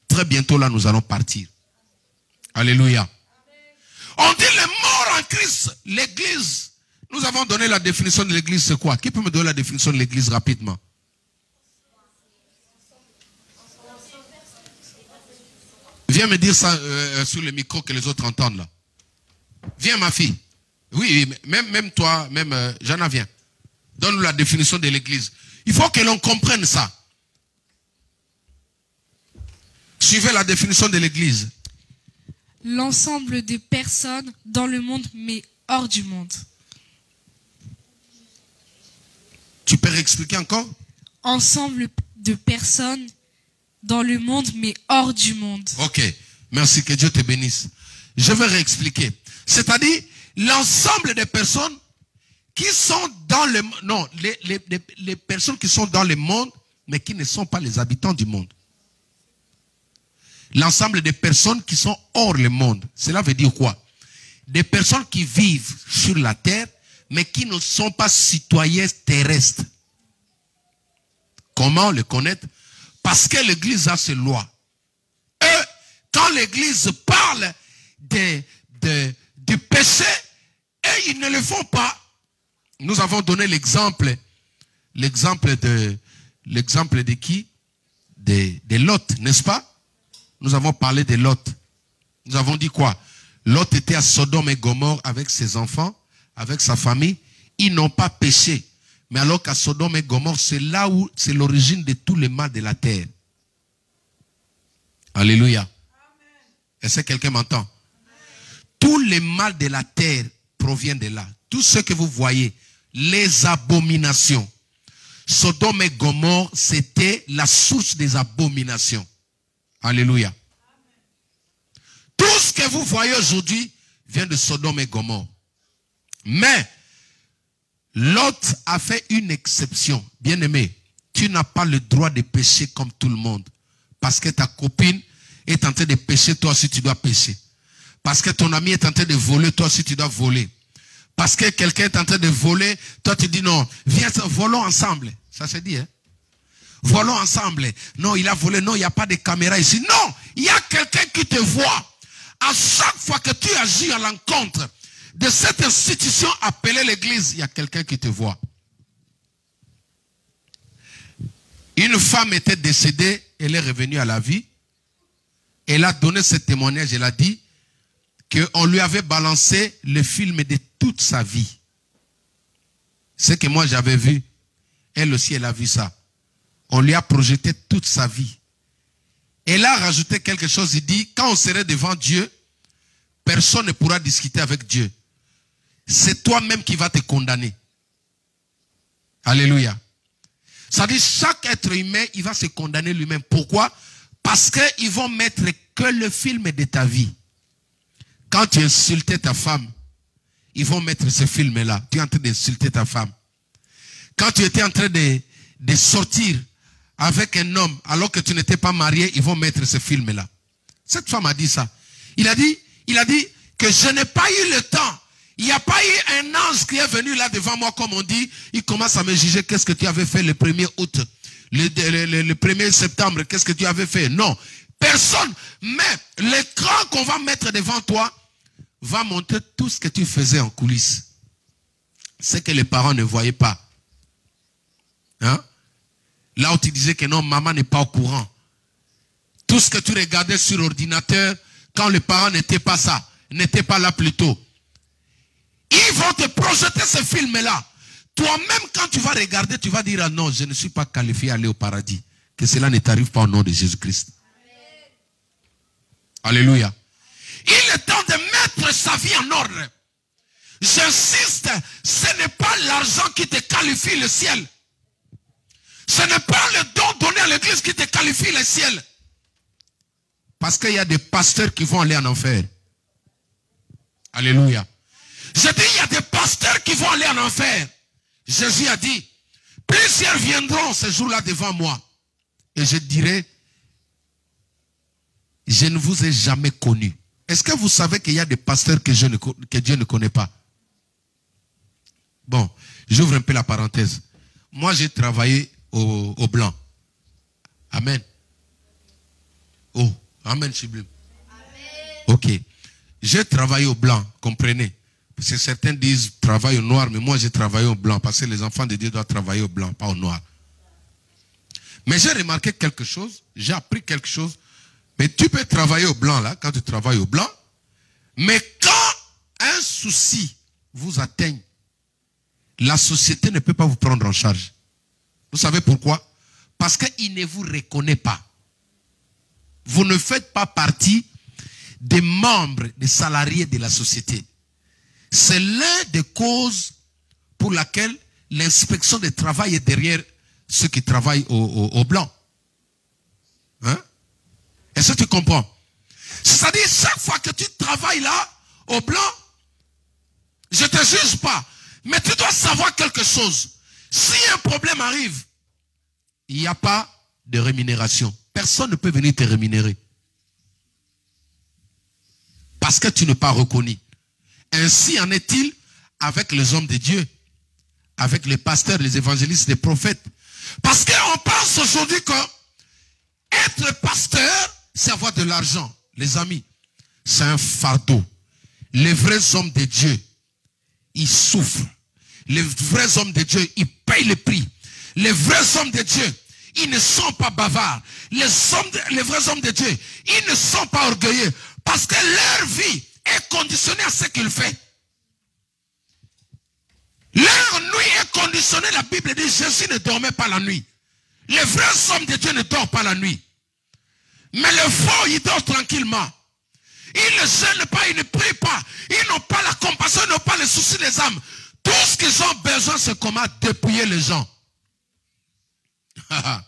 Très bientôt là, nous allons partir. Alléluia. On dit les morts en Christ. L'église, nous avons donné la définition de l'église, c'est quoi? Qui peut me donner la définition de l'église rapidement? Viens me dire ça sur le micro que les autres entendent là. Viens ma fille. Oui, même toi, même Jana, viens. Donne-nous la définition de l'église. Il faut que l'on comprenne ça. Suivez la définition de l'église. L'ensemble des personnes dans le monde, mais hors du monde. Tu peux réexpliquer encore? Ensemble de personnes dans le monde, mais hors du monde. Ok, merci, que Dieu te bénisse. Je vais réexpliquer. C'est-à-dire, l'ensemble des personnes qui sont dans le monde, non, les personnes qui sont dans le monde, mais qui ne sont pas les habitants du monde. L'ensemble des personnes qui sont hors le monde. Cela veut dire quoi? Des personnes qui vivent sur la terre, mais qui ne sont pas citoyens terrestres. Comment le connaître? Parce que l'Église a ses lois. Eux, quand l'Église parle du péché, et ils ne le font pas. Nous avons donné l'exemple de qui? De Lot, n'est-ce pas? Nous avons parlé de Lot. Nous avons dit quoi? Lot était à Sodome et Gomorrhe avec ses enfants, avec sa famille. Ils n'ont pas péché. Mais alors qu'à Sodome et Gomorrhe, c'est là où c'est l'origine de tout le mal de la terre. Alléluia. Est-ce que quelqu'un m'entend? Tout le mal de la terre provient de là. Tout ce que vous voyez, les abominations. Sodome et Gomorrhe, c'était la source des abominations. Alléluia. Tout ce que vous voyez aujourd'hui vient de Sodome et Gomorrhe. Mais Lot a fait une exception. Bien-aimé, tu n'as pas le droit de pécher comme tout le monde. Parce que ta copine est en train de pécher, toi aussi tu dois pécher. Parce que ton ami est en train de voler, toi aussi tu dois voler. Parce que quelqu'un est en train de voler, toi tu dis non, viens, volons ensemble. Ça se dit, hein? Volons ensemble. Non, il a volé, non, il n'y a pas de caméra ici. Non, il y a quelqu'un qui te voit. À chaque fois que tu agis à l'encontre de cette institution appelée l'église, il y a quelqu'un qui te voit. Une femme était décédée, elle est revenue à la vie. Elle a donné ce témoignage, elle a dit qu'on lui avait balancé le film de toute sa vie. Ce que moi j'avais vu, elle aussi elle a vu ça. On lui a projeté toute sa vie. Elle a rajouté quelque chose, il dit, quand on serait devant Dieu, personne ne pourra discuter avec Dieu. C'est toi-même qui vas te condamner. Alléluia. Ça dit chaque être humain, il va se condamner lui-même. Pourquoi? Parce qu'ils vont mettre que le film de ta vie. Quand tu insultais ta femme, ils vont mettre ce film-là. Tu es en train d'insulter ta femme. Quand tu étais en train de sortir avec un homme alors que tu n'étais pas marié, ils vont mettre ce film-là. Cette femme a dit ça. Il a dit que je n'ai pas eu le temps. Il n'y a pas eu un ange qui est venu là devant moi, comme on dit. Il commence à me juger. Qu'est-ce que tu avais fait le 1er août, le 1er septembre, qu'est-ce que tu avais fait? Non, personne. Mais l'écran qu'on va mettre devant toi va montrer tout ce que tu faisais en coulisses. Ce que les parents ne voyaient pas. Hein? Là où tu disais que non, maman n'est pas au courant. Tout ce que tu regardais sur l'ordinateur, quand les parents n'étaient pas ça, n'étaient pas là plus tôt. Ils vont te projeter ce film-là. Toi-même, quand tu vas regarder, tu vas dire, ah non, je ne suis pas qualifié à aller au paradis. Que cela ne t'arrive pas au nom de Jésus-Christ. Alléluia. Il est temps de mettre sa vie en ordre. J'insiste, ce n'est pas l'argent qui te qualifie le ciel. Ce n'est pas le don donné à l'église qui te qualifie le ciel. Parce qu'il y a des pasteurs qui vont aller en enfer. Alléluia. Je dis, il y a des pasteurs qui vont aller en enfer. Jésus a dit, plusieurs viendront ce jour-là devant moi. Et je dirai, je ne vous ai jamais connu. Est-ce que vous savez qu'il y a des pasteurs que Dieu ne connaît pas? Bon, j'ouvre un peu la parenthèse. Moi, j'ai travaillé au blanc. Amen. Oh, amen, sublime. Ok. J'ai travaillé au blanc, comprenez? Parce que certains disent travail au noir, mais moi j'ai travaillé au blanc. Parce que les enfants de Dieu doivent travailler au blanc, pas au noir. Mais j'ai remarqué quelque chose, j'ai appris quelque chose. Mais tu peux travailler au blanc là, quand tu travailles au blanc. Mais quand un souci vous atteigne, la société ne peut pas vous prendre en charge. Vous savez pourquoi? Parce qu'il ne vous reconnaît pas. Vous ne faites pas partie des membres, des salariés de la société. C'est l'une des causes pour laquelle l'inspection du travail est derrière ceux qui travaillent au blanc. Hein? Est-ce que tu comprends? C'est-à-dire, chaque fois que tu travailles là, au blanc, je ne te juge pas, mais tu dois savoir quelque chose. Si un problème arrive, il n'y a pas de rémunération. Personne ne peut venir te rémunérer. Parce que tu n'es pas reconnu. Ainsi en est-il avec les hommes de Dieu, avec les pasteurs, les évangélistes, les prophètes. Parce qu'on pense aujourd'hui que être pasteur, c'est avoir de l'argent. Les amis, c'est un fardeau. Les vrais hommes de Dieu, ils souffrent. Les vrais hommes de Dieu, ils payent le prix. Les vrais hommes de Dieu, ils ne sont pas bavards. Les vrais hommes de Dieu, ils ne sont pas orgueilleux. Parce que leur vie est conditionnée à ce qu'ils font. Leur nuit est conditionnée, la Bible dit, Jésus ne dormait pas la nuit. Les vrais hommes de Dieu ne dorment pas la nuit. Mais le faux, ils dorment tranquillement. Ils ne gênent pas, ils ne prient pas. Ils n'ont pas la compassion, ils n'ont pas le souci des âmes. Tout ce qu'ils ont besoin, c'est comment dépouiller les gens.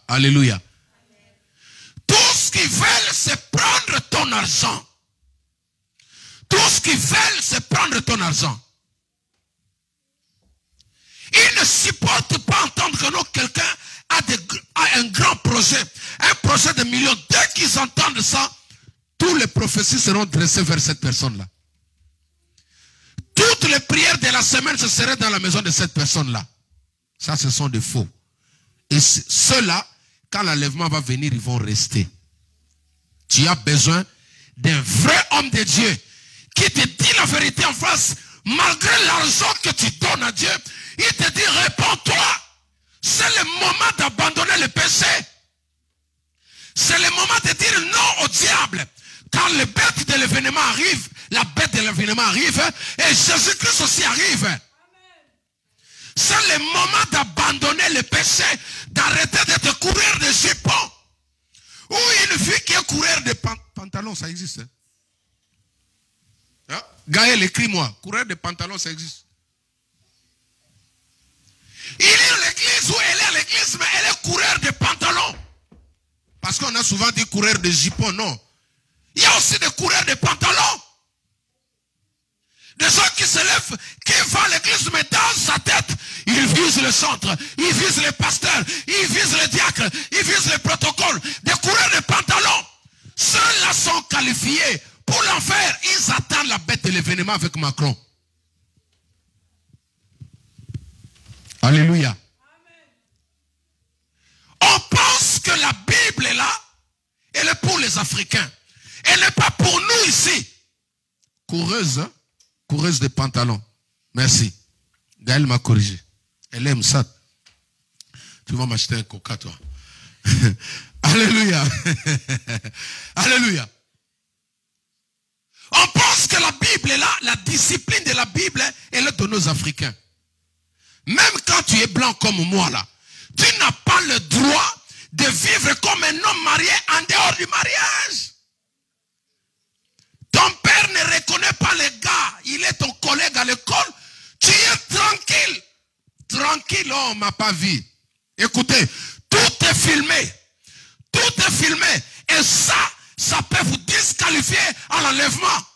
Alléluia. Tout ce qu'ils veulent, c'est prendre ton argent. Tout ce qu'ils veulent, c'est prendre ton argent. Ils ne supportent pas entendre que quelqu'un a un grand projet, un projet de millions. Dès qu'ils entendent ça, tous les prophéties seront dressées vers cette personne-là. Toutes les prières de la semaine, ce serait dans la maison de cette personne-là. Ça, ce sont des faux. Et ceux-là, quand l'enlèvement va venir, ils vont rester. Tu as besoin d'un vrai homme de Dieu qui te dit la vérité en face, malgré l'argent que tu donnes à Dieu. Il te dit, réponds-toi. C'est le moment d'abandonner le péché. C'est le moment de dire non au diable. Quand le bête de l'événement arrive, la bête de l'événement arrive, et Jésus-Christ aussi arrive. C'est le moment d'abandonner le péché, d'arrêter de te courir de jupons. Ou une fille qui est courir de pantalons, ça existe. Hein? Gaël, écris-moi, courir de pantalons, ça existe. Il est à l'église, ou elle est à l'église, mais elle est coureurs de pantalons. Parce qu'on a souvent dit coureurs de jupons, non. Il y a aussi des coureurs de pantalons. Des gens qui se lèvent, qui vont à l'église, mais dans sa tête, ils visent le centre, ils visent les pasteurs, ils visent les diacres, ils visent les protocoles. Des coureurs de pantalons. Ceux-là sont qualifiés pour l'enfer. Ils attendent la bête de l'événement avec Macron. Alléluia. On pense que la Bible est là, elle est pour les Africains. Elle n'est pas pour nous ici. Coureuse, hein? Coureuse de pantalons. Merci. Gaëlle m'a corrigé. Elle aime ça. Tu vas m'acheter un coca, toi. Alléluia. Alléluia. On pense que la Bible est là, la discipline de la Bible, elle est de nos Africains. Même quand tu es blanc comme moi là, tu n'as pas le droit de vivre comme un homme marié en dehors du mariage. Ton père ne reconnaît pas les gars, il est ton collègue à l'école, tu es tranquille. Tranquille, oh, on m'a pas vu. Écoutez, tout est filmé. Tout est filmé. Et ça peut vous disqualifier à l'enlèvement.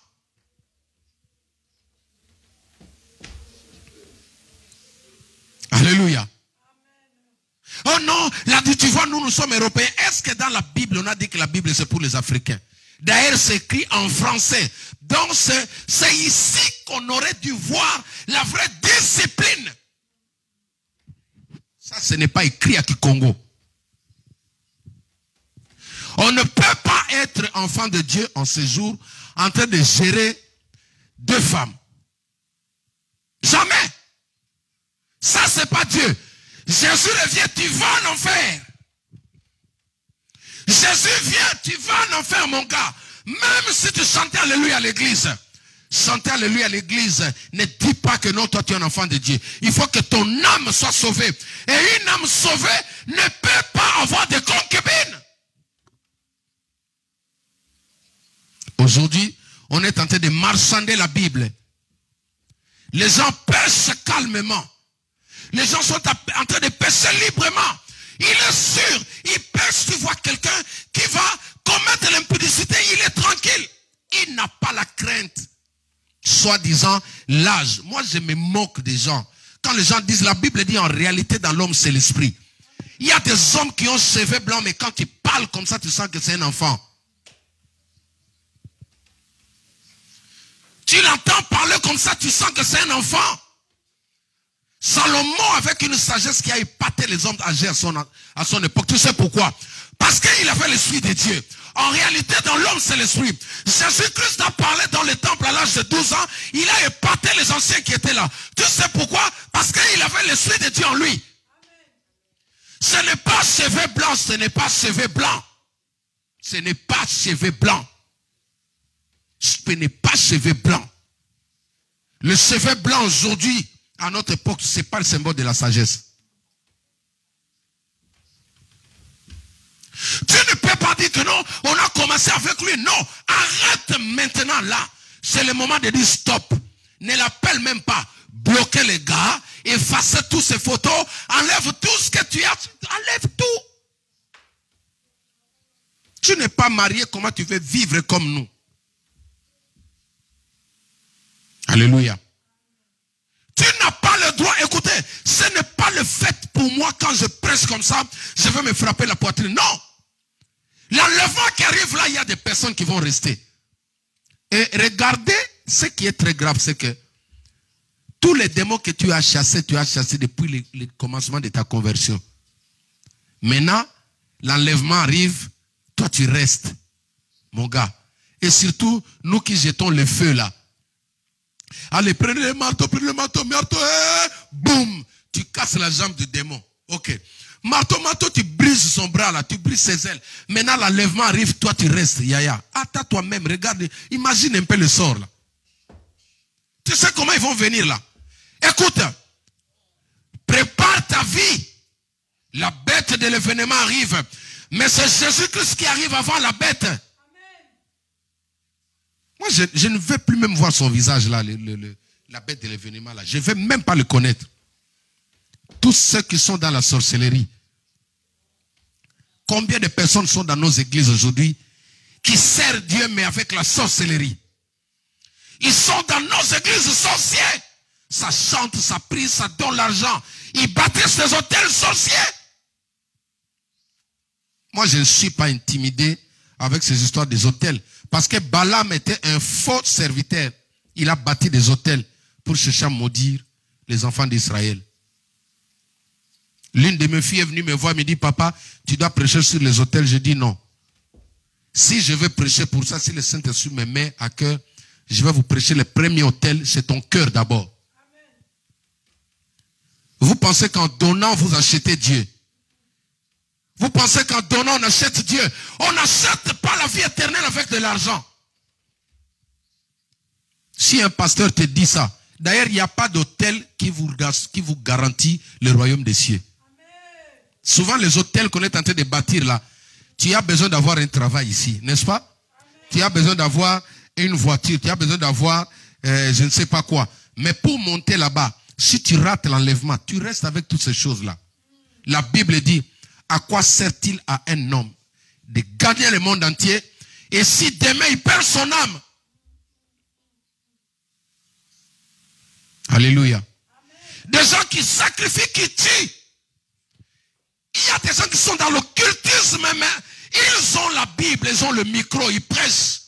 Alléluia. Oh non, là, tu vois, nous sommes européens. Est-ce que dans la Bible, on a dit que la Bible c'est pour les Africains? D'ailleurs, c'est écrit en français. Donc, c'est ici qu'on aurait dû voir la vraie discipline. Ça, ce n'est pas écrit à Kikongo. On ne peut pas être enfant de Dieu en ce jour en train de gérer deux femmes. Jamais. Ça, c'est pas Dieu. Jésus revient, tu vas en enfer. Jésus vient, tu vas en enfer, mon gars. Même si tu chantais Alléluia à l'église. Chanter Alléluia à l'église ne dit pas que non, toi tu es un enfant de Dieu. Il faut que ton âme soit sauvée. Et une âme sauvée ne peut pas avoir de concubines. Aujourd'hui, on est en train de marchander la Bible. Les gens pêchent calmement. Les gens sont en train de pêcher librement. Il est sûr, il pêche, tu vois quelqu'un qui va commettre l'impudicité, il est tranquille. Il n'a pas la crainte. Soi-disant, l'âge. Moi, je me moque des gens. Quand les gens disent, la Bible dit en réalité dans l'homme, c'est l'esprit. Il y a des hommes qui ont cheveux blancs, mais quand ils parlent comme ça, tu sens que c'est un enfant. Tu l'entends parler comme ça, tu sens que c'est un enfant. Salomon, avec une sagesse qui a épaté les hommes âgés à son époque. Tu sais pourquoi? Parce qu'il avait l'esprit de Dieu. En réalité, dans l'homme, c'est l'esprit. Jésus-Christ a parlé dans le temple à l'âge de 12 ans. Il a épaté les anciens qui étaient là. Tu sais pourquoi? Parce qu'il avait l'esprit de Dieu en lui. Ce n'est pas cheveux blancs, ce n'est pas cheveux blancs. Ce n'est pas cheveux blancs. Ce n'est pas cheveux blancs. Le cheveu blanc aujourd'hui, à notre époque, ce n'est pas le symbole de la sagesse. Tu ne peux pas dire que non, on a commencé avec lui. Non, arrête maintenant là. C'est le moment de dire stop. Ne l'appelle même pas. Bloquez les gars, effacez toutes ces photos, enlève tout ce que tu as. Enlève tout. Tu n'es pas marié, comment tu veux vivre comme nous? Alléluia. Tu n'as pas le droit, écoutez, ce n'est pas le fait pour moi quand je prêche comme ça, je vais me frapper la poitrine. Non. L'enlèvement qui arrive là, il y a des personnes qui vont rester. Et regardez, ce qui est très grave, c'est que tous les démons que tu as chassés depuis le commencement de ta conversion. Maintenant, l'enlèvement arrive, toi tu restes, mon gars. Et surtout, nous qui jetons le feu là. Allez, prenez le marteau, boum, tu casses la jambe du démon. Ok. Marteau, tu brises son bras là, tu brises ses ailes. Maintenant, l'enlèvement arrive, toi tu restes, yaya. Attends toi-même, regarde, imagine un peu le sort là. Tu sais comment ils vont venir là? Écoute, prépare ta vie. La bête de l'événement arrive. Mais c'est Jésus-Christ qui arrive avant la bête. Moi, je ne veux plus même voir son visage là, la bête de l'événement là. Je ne veux même pas le connaître. Tous ceux qui sont dans la sorcellerie, Combien de personnes sont dans nos églises aujourd'hui qui servent Dieu mais avec la sorcellerie? Ils sont dans nos églises sorciers. Ça chante, ça prie, ça donne l'argent. Ils bâtissent des hôtels sorciers. Moi, je ne suis pas intimidé avec ces histoires des hôtels. Parce que Balaam était un faux serviteur. Il a bâti des hôtels pour chercher à maudire les enfants d'Israël. L'une de mes filles est venue me voir et me dit, papa, tu dois prêcher sur les hôtels. Je dis non. Si je veux prêcher pour ça, si le Saint-Esprit me met à cœur, je vais vous prêcher le premier hôtel, c'est ton cœur d'abord. Vous pensez qu'en donnant, vous achetez Dieu. Vous pensez qu'en donnant, on achète Dieu. On n'achète pas la vie éternelle avec de l'argent. Si un pasteur te dit ça, d'ailleurs, il n'y a pas d'hôtel qui vous garantit le royaume des cieux. Amen. Souvent, les hôtels qu'on est en train de bâtir là, tu as besoin d'avoir un travail ici, n'est-ce pas? Amen. Tu as besoin d'avoir une voiture, tu as besoin d'avoir je ne sais pas quoi. Mais pour monter là-bas, si tu rates l'enlèvement, tu restes avec toutes ces choses-là. La Bible dit, à quoi sert-il à un homme de gagner le monde entier et si demain il perd son âme? Alléluia. Amen. Des gens qui sacrifient, qui tuent. Il y a des gens qui sont dans l'occultisme, mais ils ont la Bible, ils ont le micro, ils prêchent.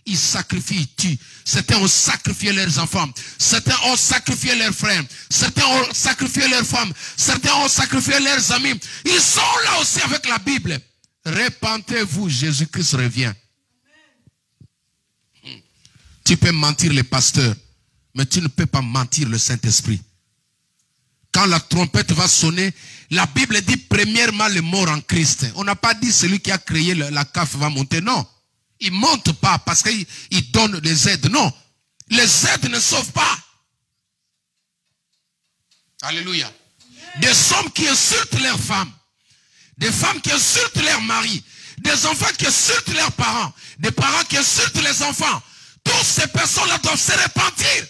Ils sacrifient, ils tuent. Certains ont sacrifié leurs enfants. Certains ont sacrifié leurs frères. Certains ont sacrifié leurs femmes. Certains ont sacrifié leurs amis. Ils sont là aussi avec la Bible. Repentez-vous, Jésus-Christ revient. Tu peux mentir les pasteurs, mais tu ne peux pas mentir le Saint-Esprit. Quand la trompette va sonner, la Bible dit premièrement le mort en Christ. On n'a pas dit celui qui a créé la CAF va monter, non. Il ne monte pas parce qu'il donne les aides. Non. Les aides ne sauvent pas. Alléluia. Des hommes qui insultent leurs femmes. Des femmes qui insultent leurs maris. Des enfants qui insultent leurs parents. Des parents qui insultent les enfants. Toutes ces personnes-là doivent se repentir.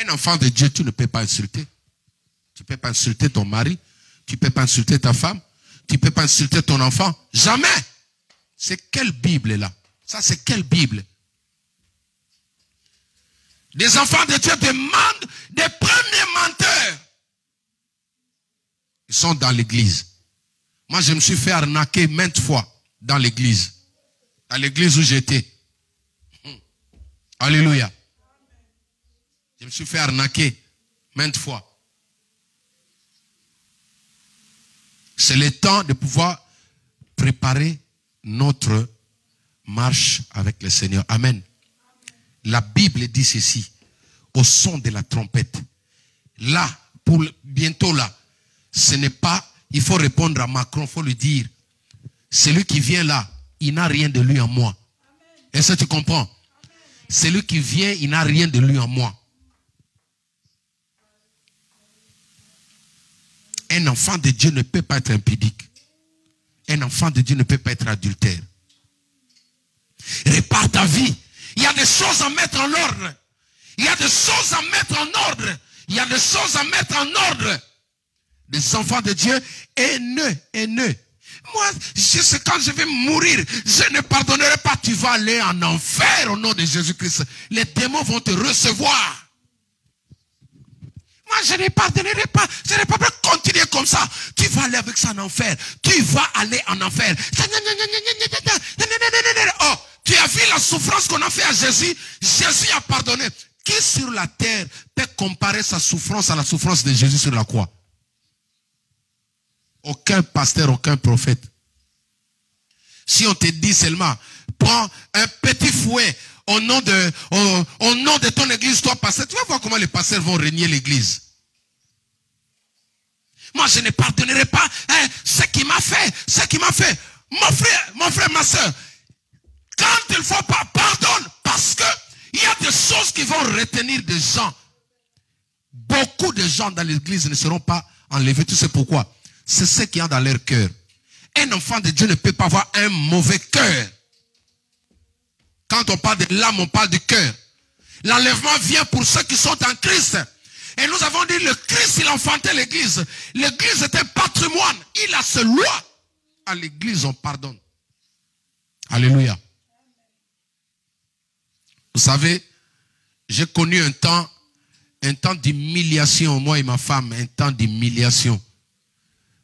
Un enfant de Dieu, tu ne peux pas insulter. Tu ne peux pas insulter ton mari. Tu ne peux pas insulter ta femme. Tu ne peux pas insulter ton enfant. Jamais. C'est quelle Bible là? Ça, c'est quelle Bible? Des enfants de Dieu demandent des premiers menteurs. Ils sont dans l'église. Moi, je me suis fait arnaquer maintes fois dans l'église. Dans l'église où j'étais. Alléluia. Je me suis fait arnaquer maintes fois. C'est le temps de pouvoir préparer notre marche avec le Seigneur. Amen. La Bible dit ceci. Au son de la trompette. Là, pour bientôt là, ce n'est pas, il faut répondre à Macron, il faut lui dire, celui qui vient là, il n'a rien de lui en moi. Est-ce que tu comprends? Celui qui vient, il n'a rien de lui en moi. Un enfant de Dieu ne peut pas être impudique. Un enfant de Dieu ne peut pas être adultère. Répare ta vie. Il y a des choses à mettre en ordre. Il y a des choses à mettre en ordre. Il y a des choses à mettre en ordre. Des enfants de Dieu haineux. Moi, je sais quand je vais mourir, je ne pardonnerai pas. Tu vas aller en enfer au nom de Jésus-Christ. Les démons vont te recevoir. Moi, je ne pardonnerai pas. Je ne peux pas continuer comme ça. Tu vas aller avec ça en enfer. Tu vas aller en enfer. Oh, tu as vu la souffrance qu'on a fait à Jésus? Jésus a pardonné. Qui sur la terre peut comparer sa souffrance à la souffrance de Jésus sur la croix? Aucun pasteur, aucun prophète. Si on te dit seulement, prends un petit fouet au nom de ton église, toi pasteur, tu vas voir comment les pasteurs vont régner l'église. Moi, je ne pardonnerai pas ce qui m'a fait, Mon frère, ma soeur, quand il ne faut pas, pardonne, parce que il y a des choses qui vont retenir des gens. Beaucoup de gens dans l'église ne seront pas enlevés. Tu sais pourquoi? C'est ce qu'il y a dans leur cœur. Un enfant de Dieu ne peut pas avoir un mauvais cœur. Quand on parle de l'âme, on parle du cœur. L'enlèvement vient pour ceux qui sont en Christ. Et nous avons dit, le Christ, il enfantait l'église. L'église était patrimoine. Il a ce loi. À l'église, on pardonne. Alléluia. Vous savez, j'ai connu un temps d'humiliation, moi et ma femme, un temps d'humiliation.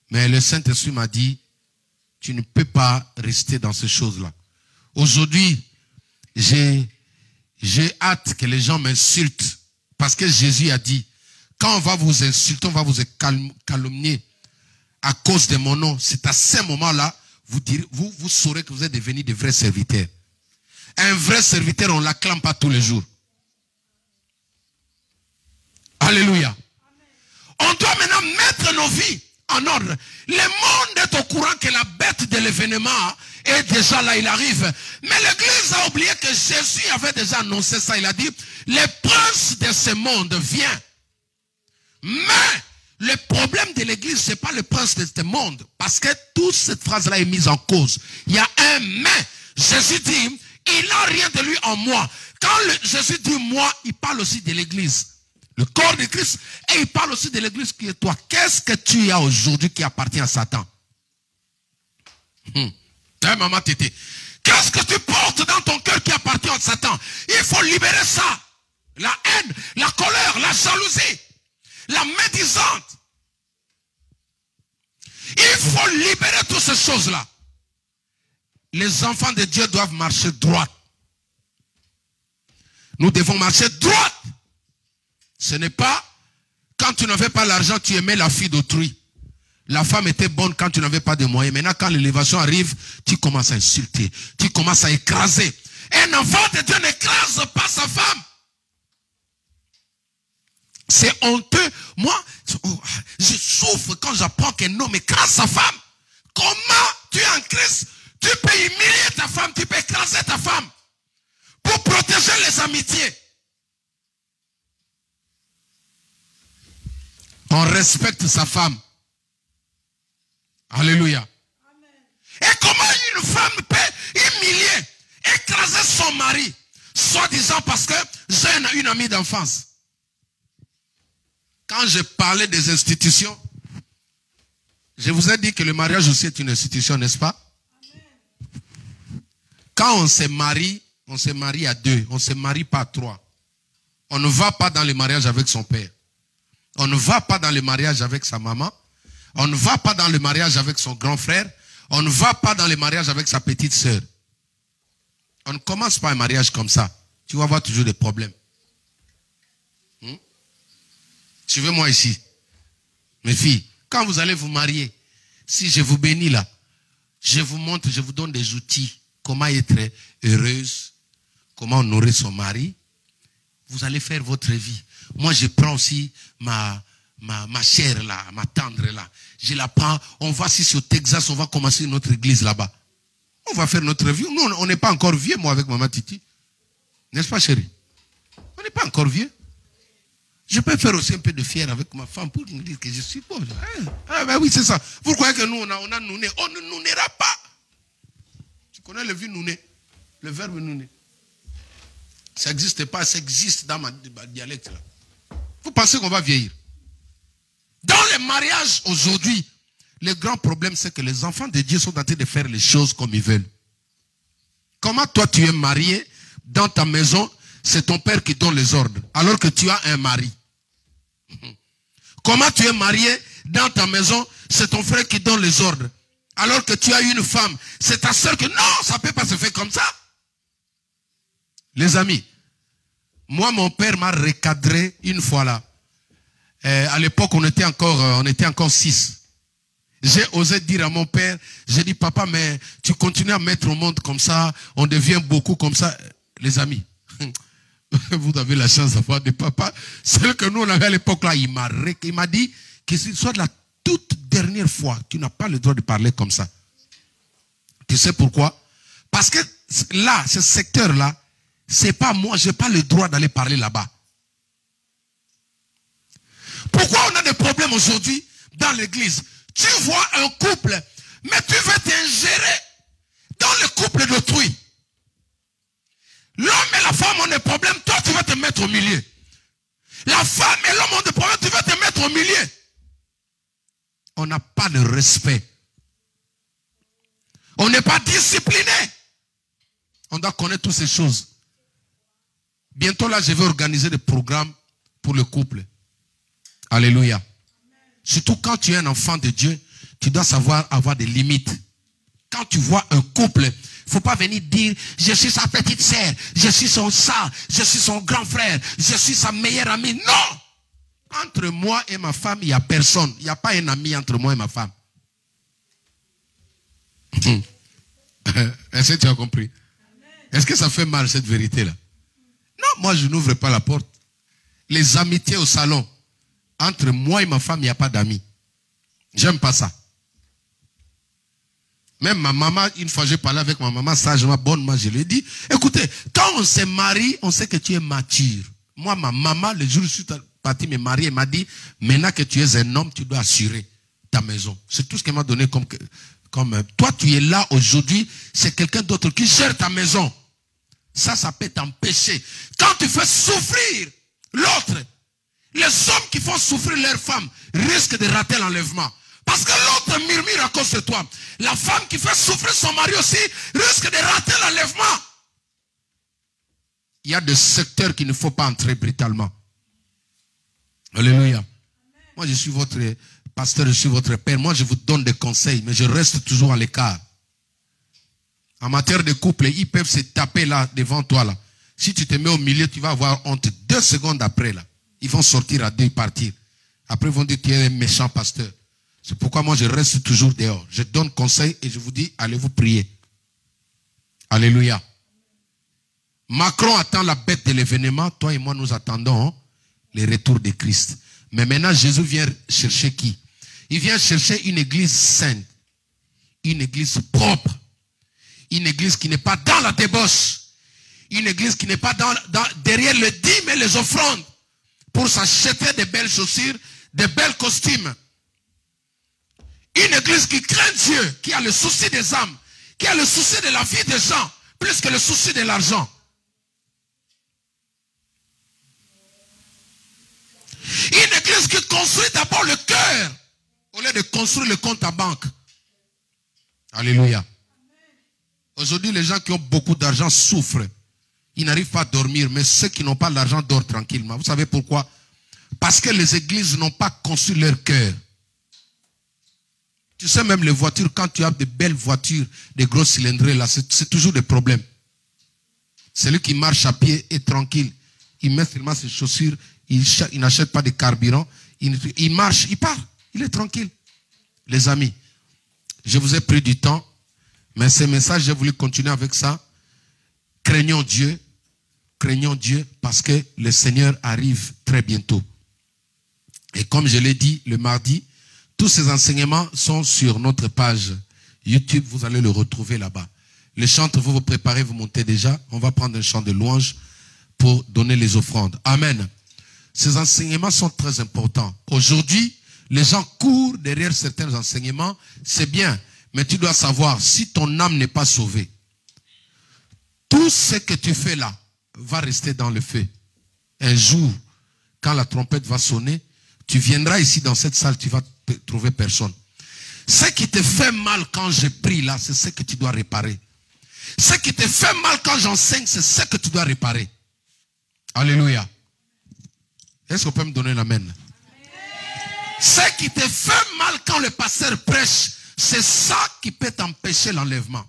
Mais le Saint-Esprit m'a dit, tu ne peux pas rester dans ces choses-là. Aujourd'hui, j'ai hâte que les gens m'insultent. Parce que Jésus a dit, quand on va vous insulter, on va vous calomnier à cause de mon nom. C'est à ce moment-là, vous saurez que vous êtes devenus de vrais serviteurs. Un vrai serviteur, on ne l'acclame pas tous les jours. Alléluia. On doit maintenant mettre nos vies en ordre. Le monde est au courant que la bête de l'événement est déjà là, il arrive. Mais l'église a oublié que Jésus avait déjà annoncé ça. Il a dit, le prince de ce monde vient. Mais le problème de l'église, ce n'est pas le prince de ce monde. Parce que toute cette phrase-là est mise en cause. Il y a un mais. Jésus dit, il n'a rien de lui en moi. Quand Jésus dit moi, il parle aussi de l'église. Le corps de Christ. Et il parle aussi de l'église qui est toi. Qu'est-ce que tu as aujourd'hui qui appartient à Satan? Maman Tété. Qu'est-ce que tu portes dans ton cœur qui appartient à Satan? Il faut libérer ça. La haine, la colère, la jalousie, la médisante. Il faut libérer toutes ces choses-là. Les enfants de Dieu doivent marcher droit. Nous devons marcher droit. Ce n'est pas quand tu n'avais pas l'argent, tu aimais la fille d'autrui. La femme était bonne quand tu n'avais pas de moyens. Maintenant, quand l'élévation arrive, tu commences à insulter. Tu commences à écraser. Un enfant de Dieu n'écrase pas sa femme. C'est honteux. Moi, je souffre quand j'apprends qu'un homme écrase sa femme. Comment tu es en Christ? Tu peux humilier ta femme, tu peux écraser ta femme pour protéger les amitiés. On respecte sa femme. Alléluia. Amen. Et comment une femme peut humilier, écraser son mari, soi-disant parce que j'ai une amie d'enfance. Quand je parlais des institutions, je vous ai dit que le mariage aussi est une institution, n'est-ce pas? Amen. Quand on se marie à deux, on ne se marie pas à trois. On ne va pas dans le mariage avec son père. On ne va pas dans le mariage avec sa maman. On ne va pas dans le mariage avec son grand frère. On ne va pas dans le mariage avec sa petite sœur. On ne commence pas un mariage comme ça. Tu vas avoir toujours des problèmes. Suivez-moi ici. Mes filles, quand vous allez vous marier, si je vous bénis là, je vous montre, je vous donne des outils. Comment être heureuse, comment honorer son mari. Vous allez faire votre vie. Moi, je prends aussi ma chère là, ma tendre là. Je la prends, on va ici au Texas, on va commencer notre église là-bas. On va faire notre vie. Nous, on n'est pas encore vieux, moi, avec maman Titi. N'est-ce pas, chérie? On n'est pas encore vieux. Je peux faire aussi un peu de fier avec ma femme pour me dire que je suis bon. Ah ben oui, c'est ça. Vous croyez que nous, on a nouné? On ne nounera pas. Tu connais le vieux nouné? Le verbe nouné. Ça n'existe pas, ça existe dans ma dialecte là. Vous pensez qu'on va vieillir? Dans les mariages aujourd'hui, le grand problème c'est que les enfants de Dieu sont en train de faire les choses comme ils veulent. Comment toi tu es marié, dans ta maison, c'est ton père qui donne les ordres, alors que tu as un mari. Comment tu es marié, dans ta maison, c'est ton frère qui donne les ordres, alors que tu as une femme. C'est ta soeur que non, ça ne peut pas se faire comme ça. Les amis, moi mon père m'a recadré une fois là. À l'époque on était encore 6. J'ai osé dire à mon père, j'ai dit papa mais tu continues à mettre au monde comme ça, on devient beaucoup comme ça. Les amis, vous avez la chance d'avoir des papas. Celle que nous on avait à l'époque là, il m'a dit que ce soit la toute dernière fois, tu n'as pas le droit de parler comme ça. Tu sais pourquoi? Parce que là, ce secteur là, c'est pas moi, j'ai pas le droit d'aller parler là-bas. Pourquoi on a des problèmes aujourd'hui dans l'église? Tu vois un couple, mais tu veux t'ingérer dans le couple d'autrui. L'homme et la femme ont des problèmes, toi tu vas te mettre au milieu. La femme et l'homme ont des problèmes. au milieu. On n'a pas de respect. On n'est pas discipliné. On doit connaître toutes ces choses. Bientôt là, je vais organiser des programmes pour le couple. Alléluia. Surtout quand tu es un enfant de Dieu, tu dois savoir avoir des limites. Quand tu vois un couple, il ne faut pas venir dire, je suis sa petite sœur, je suis son ça, je suis son grand frère, je suis sa meilleure amie. Non! Entre moi et ma femme, il n'y a personne. Il n'y a pas un ami entre moi et ma femme. Est-ce que tu as compris? Est-ce que ça fait mal cette vérité-là? Non, moi je n'ouvre pas la porte. Les amitiés au salon, entre moi et ma femme, il n'y a pas d'amis. J'aime pas ça. Même ma maman, une fois j'ai parlé avec ma maman sagement, bonnement, je lui ai dit, écoutez, quand on se marie, on sait que tu es mature. Moi, ma maman, le jour où je suis parti me marier, elle m'a dit, maintenant que tu es un homme, tu dois assurer ta maison. C'est tout ce qu'elle m'a donné comme toi, tu es là aujourd'hui, c'est quelqu'un d'autre qui gère ta maison. Ça peut t'empêcher. Quand tu fais souffrir l'autre, les hommes qui font souffrir leurs femmes risquent de rater l'enlèvement. Parce que l'autre murmure à cause de toi. La femme qui fait souffrir son mari aussi risque de rater l'enlèvement. Il y a des secteurs qu'il ne faut pas entrer brutalement. Alléluia. Moi, je suis votre pasteur, je suis votre père. Moi, je vous donne des conseils, mais je reste toujours à l'écart. En matière de couple, ils peuvent se taper là, devant toi là. Si tu te mets au milieu, tu vas avoir honte. 2 secondes après là, ils vont sortir à 2 partir. Après, ils vont dire, tu es un méchant pasteur. C'est pourquoi moi, je reste toujours dehors. Je donne conseil et je vous dis, allez vous prier. Alléluia. Macron attend la bête de l'événement. Toi et moi, nous attendons les retours de Christ. Mais maintenant, Jésus vient chercher qui? Il vient chercher une église sainte. Une église propre. Une église qui n'est pas dans la débauche. Une église qui n'est pas derrière le dîme et les offrandes. Pour s'acheter de belles chaussures, de belles costumes. Une église qui craint Dieu, qui a le souci des âmes, qui a le souci de la vie des gens, plus que le souci de l'argent. Une église qui construit d'abord le cœur, au lieu de construire le compte à banque. Alléluia. Aujourd'hui, les gens qui ont beaucoup d'argent souffrent. Ils n'arrivent pas à dormir, mais ceux qui n'ont pas l'argent dorment tranquillement. Vous savez pourquoi? Parce que les églises n'ont pas construit leur cœur. Tu sais, même les voitures, quand tu as de belles voitures, des gros cylindrés, là, c'est toujours des problèmes. Celui qui marche à pied est tranquille. Il met seulement ses chaussures, il n'achète pas de carburant, il marche, il part, il est tranquille. Les amis, je vous ai pris du temps, mais ce message, j'ai voulu continuer avec ça. Craignons Dieu parce que le Seigneur arrive très bientôt. Et comme je l'ai dit le mardi, tous ces enseignements sont sur notre page YouTube. Vous allez le retrouver là-bas. Les chantres, vous vous préparez, vous montez déjà. On va prendre un chant de louange pour donner les offrandes. Amen. Ces enseignements sont très importants. Aujourd'hui, les gens courent derrière certains enseignements. C'est bien, mais tu dois savoir, si ton âme n'est pas sauvée, tout ce que tu fais là va rester dans le feu. Un jour, quand la trompette va sonner, tu viendras ici dans cette salle, tu vas trouver personne. Ce qui te fait mal quand je prie là, c'est ce que tu dois réparer. Ce qui te fait mal quand j'enseigne, c'est ce que tu dois réparer. Alléluia. Est-ce qu'on peut me donner l'amen? Ce qui te fait mal quand le pasteur prêche, c'est ça qui peut t'empêcher l'enlèvement.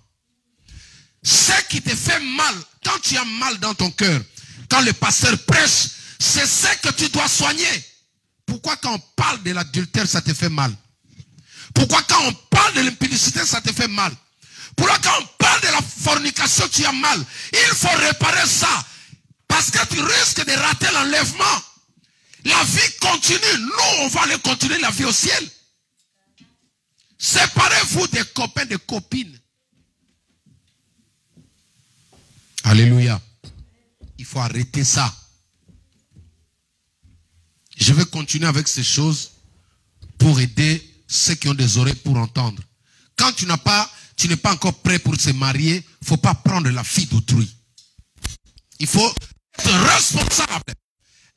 Ce qui te fait mal, quand tu as mal dans ton cœur, quand le pasteur prêche, c'est ce que tu dois soigner. Pourquoi quand on parle de l'adultère, ça te fait mal? Pourquoi quand on parle de l'impudicité, ça te fait mal? Pourquoi quand on parle de la fornication, tu as mal? Il faut réparer ça. Parce que tu risques de rater l'enlèvement. La vie continue. Nous, on va aller continuer la vie au ciel. Séparez-vous des copains, des copines. Alléluia. Il faut arrêter ça. Je vais continuer avec ces choses pour aider ceux qui ont des oreilles pour entendre. Quand tu n'es pas encore prêt pour se marier, il ne faut pas prendre la fille d'autrui. Il faut être responsable.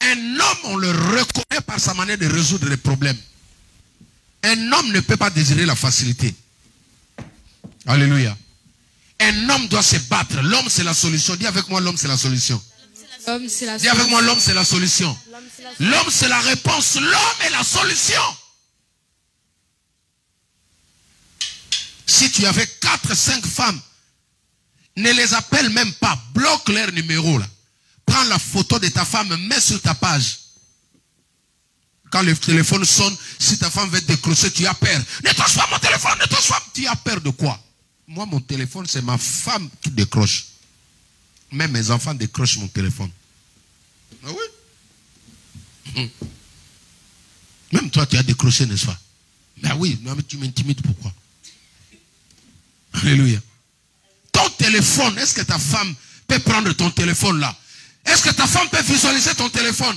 Un homme, on le reconnaît par sa manière de résoudre les problèmes. Un homme ne peut pas désirer la facilité. Alléluia. Un homme doit se battre. L'homme, c'est la solution. Dis avec moi, l'homme, c'est la solution. Dis avec moi, l'homme, c'est la solution. L'homme, c'est la réponse. L'homme est la solution. Si tu avais 4, 5 femmes, ne les appelle même pas. Bloque leur numéro là. Prends la photo de ta femme, mets sur ta page. Quand le téléphone sonne, si ta femme veut te décrocher, tu as peur. Ne touche pas mon téléphone, ne touche pas. Tu as peur de quoi? Moi, mon téléphone, c'est ma femme qui décroche. Même mes enfants décrochent mon téléphone. Ah oui? Même toi, tu as décroché, n'est-ce pas? Ben oui, mais tu m'intimides, pourquoi? Alléluia. Ton téléphone, est-ce que ta femme peut prendre ton téléphone là? Est-ce que ta femme peut visualiser ton téléphone?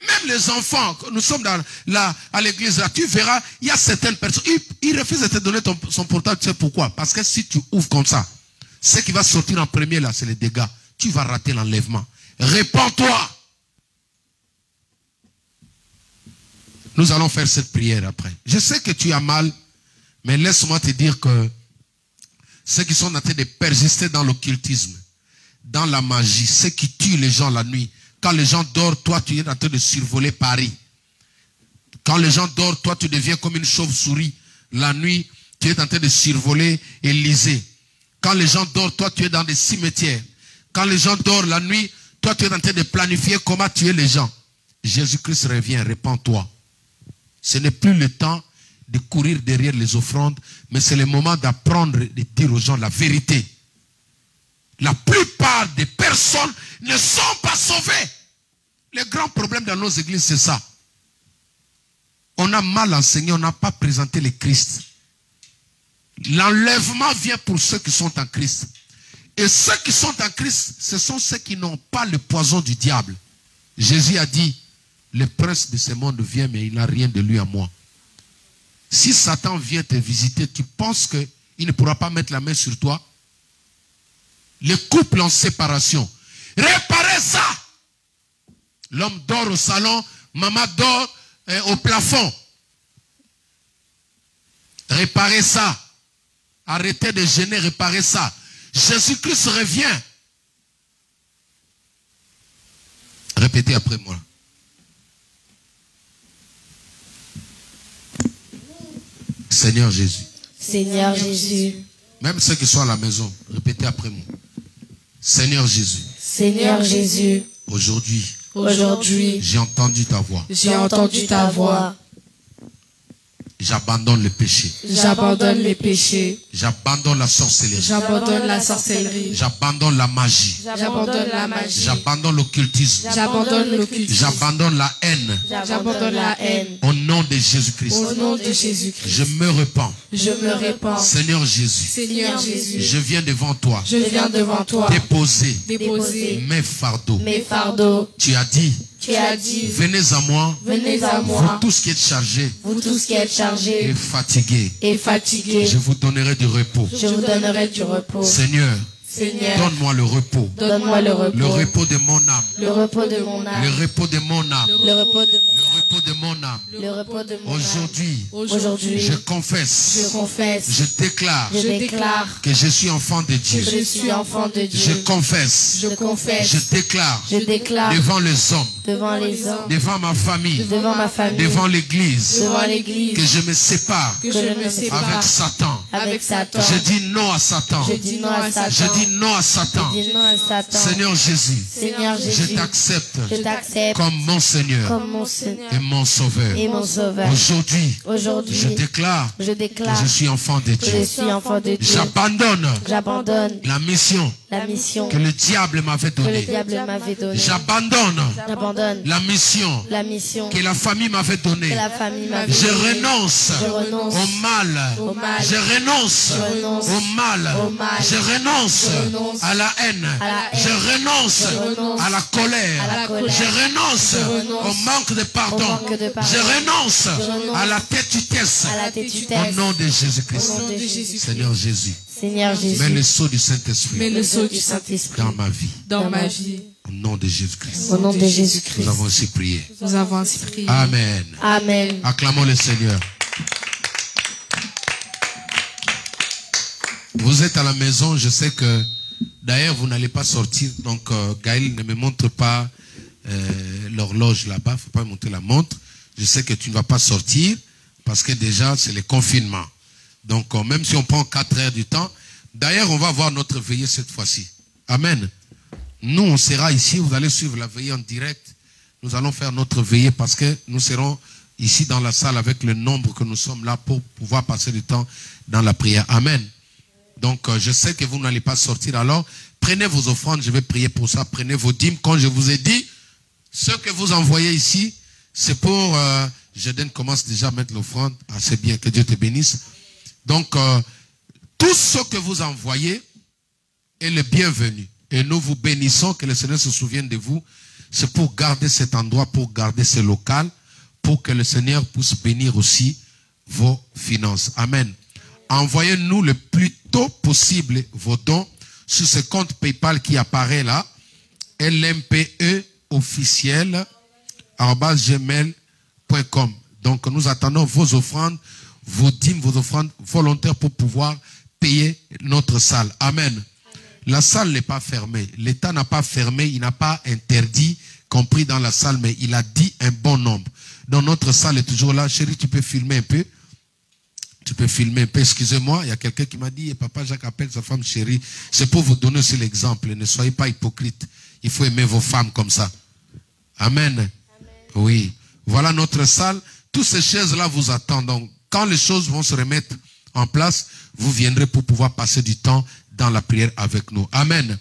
Même les enfants, nous sommes à l'église là, tu verras, il y a certaines personnes, ils refusent de te donner son portable, tu sais pourquoi? Parce que si tu ouvres comme ça, ce qui va sortir en premier là, c'est les dégâts. Tu vas rater l'enlèvement. Répands-toi. Nous allons faire cette prière après. Je sais que tu as mal, mais laisse-moi te dire que ceux qui sont en train de persister dans l'occultisme, dans la magie, ceux qui tuent les gens la nuit, quand les gens dorment, toi tu es en train de survoler Paris. Quand les gens dorment, toi tu deviens comme une chauve-souris. La nuit, tu es en train de survoler Élysée. Quand les gens dorment, toi tu es dans des cimetières. Quand les gens dorment la nuit, toi tu es en train de planifier comment tuer les gens. Jésus-Christ revient, répands-toi. Ce n'est plus le temps de courir derrière les offrandes, mais c'est le moment d'apprendre, de dire aux gens la vérité. La plupart des personnes ne sont pas sauvées. Le grand problème dans nos églises, c'est ça. On a mal enseigné, on n'a pas présenté le Christ. L'enlèvement vient pour ceux qui sont en Christ. Et ceux qui sont en Christ, ce sont ceux qui n'ont pas le poison du diable. Jésus a dit, le prince de ce monde vient, mais il n'a rien de lui à moi. Si Satan vient te visiter, tu penses qu'il ne pourra pas mettre la main sur toi? Les couples en séparation. Réparez ça. L'homme dort au salon, maman dort au plafond. Réparez ça. Arrêtez de gêner, réparez ça. Jésus-Christ revient. Répétez après moi. Seigneur Jésus. Seigneur Jésus. Même ceux qui sont à la maison, répétez après moi. Seigneur Jésus. Seigneur Jésus. Aujourd'hui. Aujourd'hui. J'ai entendu ta voix. J'ai entendu ta voix. J'abandonne le péché. J'abandonne les péchés. J'abandonne la sorcellerie. J'abandonne la sorcellerie. J'abandonne la magie. J'abandonne la magie. J'abandonne l'occultisme. J'abandonne l'occultisme. J'abandonne la haine. J'abandonne la haine. Au nom de Jésus-Christ. Au nom de Jésus-Christ. Je me repens. Je me répands. Seigneur Jésus. Seigneur Jésus. Je viens devant toi. Je viens devant toi. Déposer mes fardeaux. Mes fardeaux. Tu as dit. Tu as dit. Venez à moi. Venez à moi. Vous tous qui êtes chargés. Vous tous qui êtes chargés. Et fatigués. Et fatigués. Je vous donnerai du repos. Je vous donnerai du repos. Seigneur. Seigneur. Donne-moi le repos. Donne-moi le repos. Le repos de mon âme. Le repos de mon âme. Le repos de mon âme. Le repos de mon âme. Le repos de mon âme. Le repos de mon âme. Aujourd'hui, je confesse. Je confesse. Je déclare. Je déclare. Que je suis enfant de Dieu. Que je suis enfant de Dieu. Je confesse. Je confesse. Je déclare. Je déclare. Devant les hommes. Devant les hommes. Devant ma famille. Devant ma famille. Devant l'église. Devant l'église. Que je me sépare. Que je me sépare. Avec Satan. Avec Satan. Je dis non à Satan. Je dis non à Satan. Je dis non à Satan. Je dis non à Satan. Seigneur Jésus. Seigneur Jésus. Je t'accepte. Je t'accepte. Comme mon Seigneur. Comme mon Seigneur. Et mon Sauveur. Et mon Sauveur. Aujourd'hui. Je déclare. Je déclare. Que je suis enfant de Dieu. Que je suis enfant de Dieu. J'abandonne. La mission. La mission. Que le diable m'avait donnée. Que le diable m'avait donnée. J'abandonne. La mission. La mission. Que la famille m'avait donnée. Que la famille m'avait Je donnée. renonce. Je renonce. Au mal. Au mal. Je renonce. Je renonce. Au mal. Au mal. Je renonce. Je renonce. À la haine. À la haine. Je renonce. Je renonce. À la colère. À la colère. Je renonce. Je renonce. Au manque de pardon. Au manque de pardon. Je renonce. Je renonce. À la têtutesse. À la têtutesse. Au nom de Jésus-Christ. Au nom de Jésus-Christ. Seigneur Jésus. Seigneur Jésus. Mets le sceau du Saint-Esprit Mets le sceau du Saint-Esprit dans ma vie. dans ma vie. Au nom de Jésus-Christ. Au nom de Jésus-Christ. Nous avons ainsi prié. Nous avons ainsi prié. Amen. Amen. Acclamons le Seigneur. Vous êtes à la maison, je sais que d'ailleurs vous n'allez pas sortir, donc Gaël ne me montre pas l'horloge là-bas, il ne faut pas me montrer la montre. Je sais que tu ne vas pas sortir parce que déjà c'est le confinement. Donc même si on prend 4 heures du temps, d'ailleurs on va voir notre veillée cette fois-ci. Amen. Nous on sera ici, vous allez suivre la veillée en direct. Nous allons faire notre veillée parce que nous serons ici dans la salle avec le nombre que nous sommes là pour pouvoir passer du temps dans la prière. Amen. Donc, je sais que vous n'allez pas sortir. Alors, prenez vos offrandes. Je vais prier pour ça. Prenez vos dîmes. Comme je vous ai dit, ce que vous envoyez ici, c'est pour... Jeden commence déjà à mettre l'offrande. Ah, c'est bien. Que Dieu te bénisse. Donc, tout ce que vous envoyez est le bienvenu. Et nous vous bénissons. Que le Seigneur se souvienne de vous. C'est pour garder cet endroit, pour garder ce local, pour que le Seigneur puisse bénir aussi vos finances. Amen. Envoyez-nous le plus tôt possible vos dons sur ce compte PayPal qui apparaît là, lmpeofficiel@gmail.com. Donc nous attendons vos offrandes, vos dîmes, vos offrandes volontaires pour pouvoir payer notre salle. Amen. La salle n'est pas fermée. L'État n'a pas fermé, il n'a pas interdit, compris dans la salle, mais il a dit un bon nombre. Donc notre salle est toujours là. Chérie, tu peux filmer un peu? Tu peux filmer un peu, excusez-moi, il y a quelqu'un qui m'a dit, papa Jacques appelle sa femme chérie. C'est pour vous donner aussi l'exemple, ne soyez pas hypocrite. Il faut aimer vos femmes comme ça. Amen. Amen. Oui. Voilà notre salle. Toutes ces chaises-là vous attendent. Donc, quand les choses vont se remettre en place, vous viendrez pour pouvoir passer du temps dans la prière avec nous. Amen.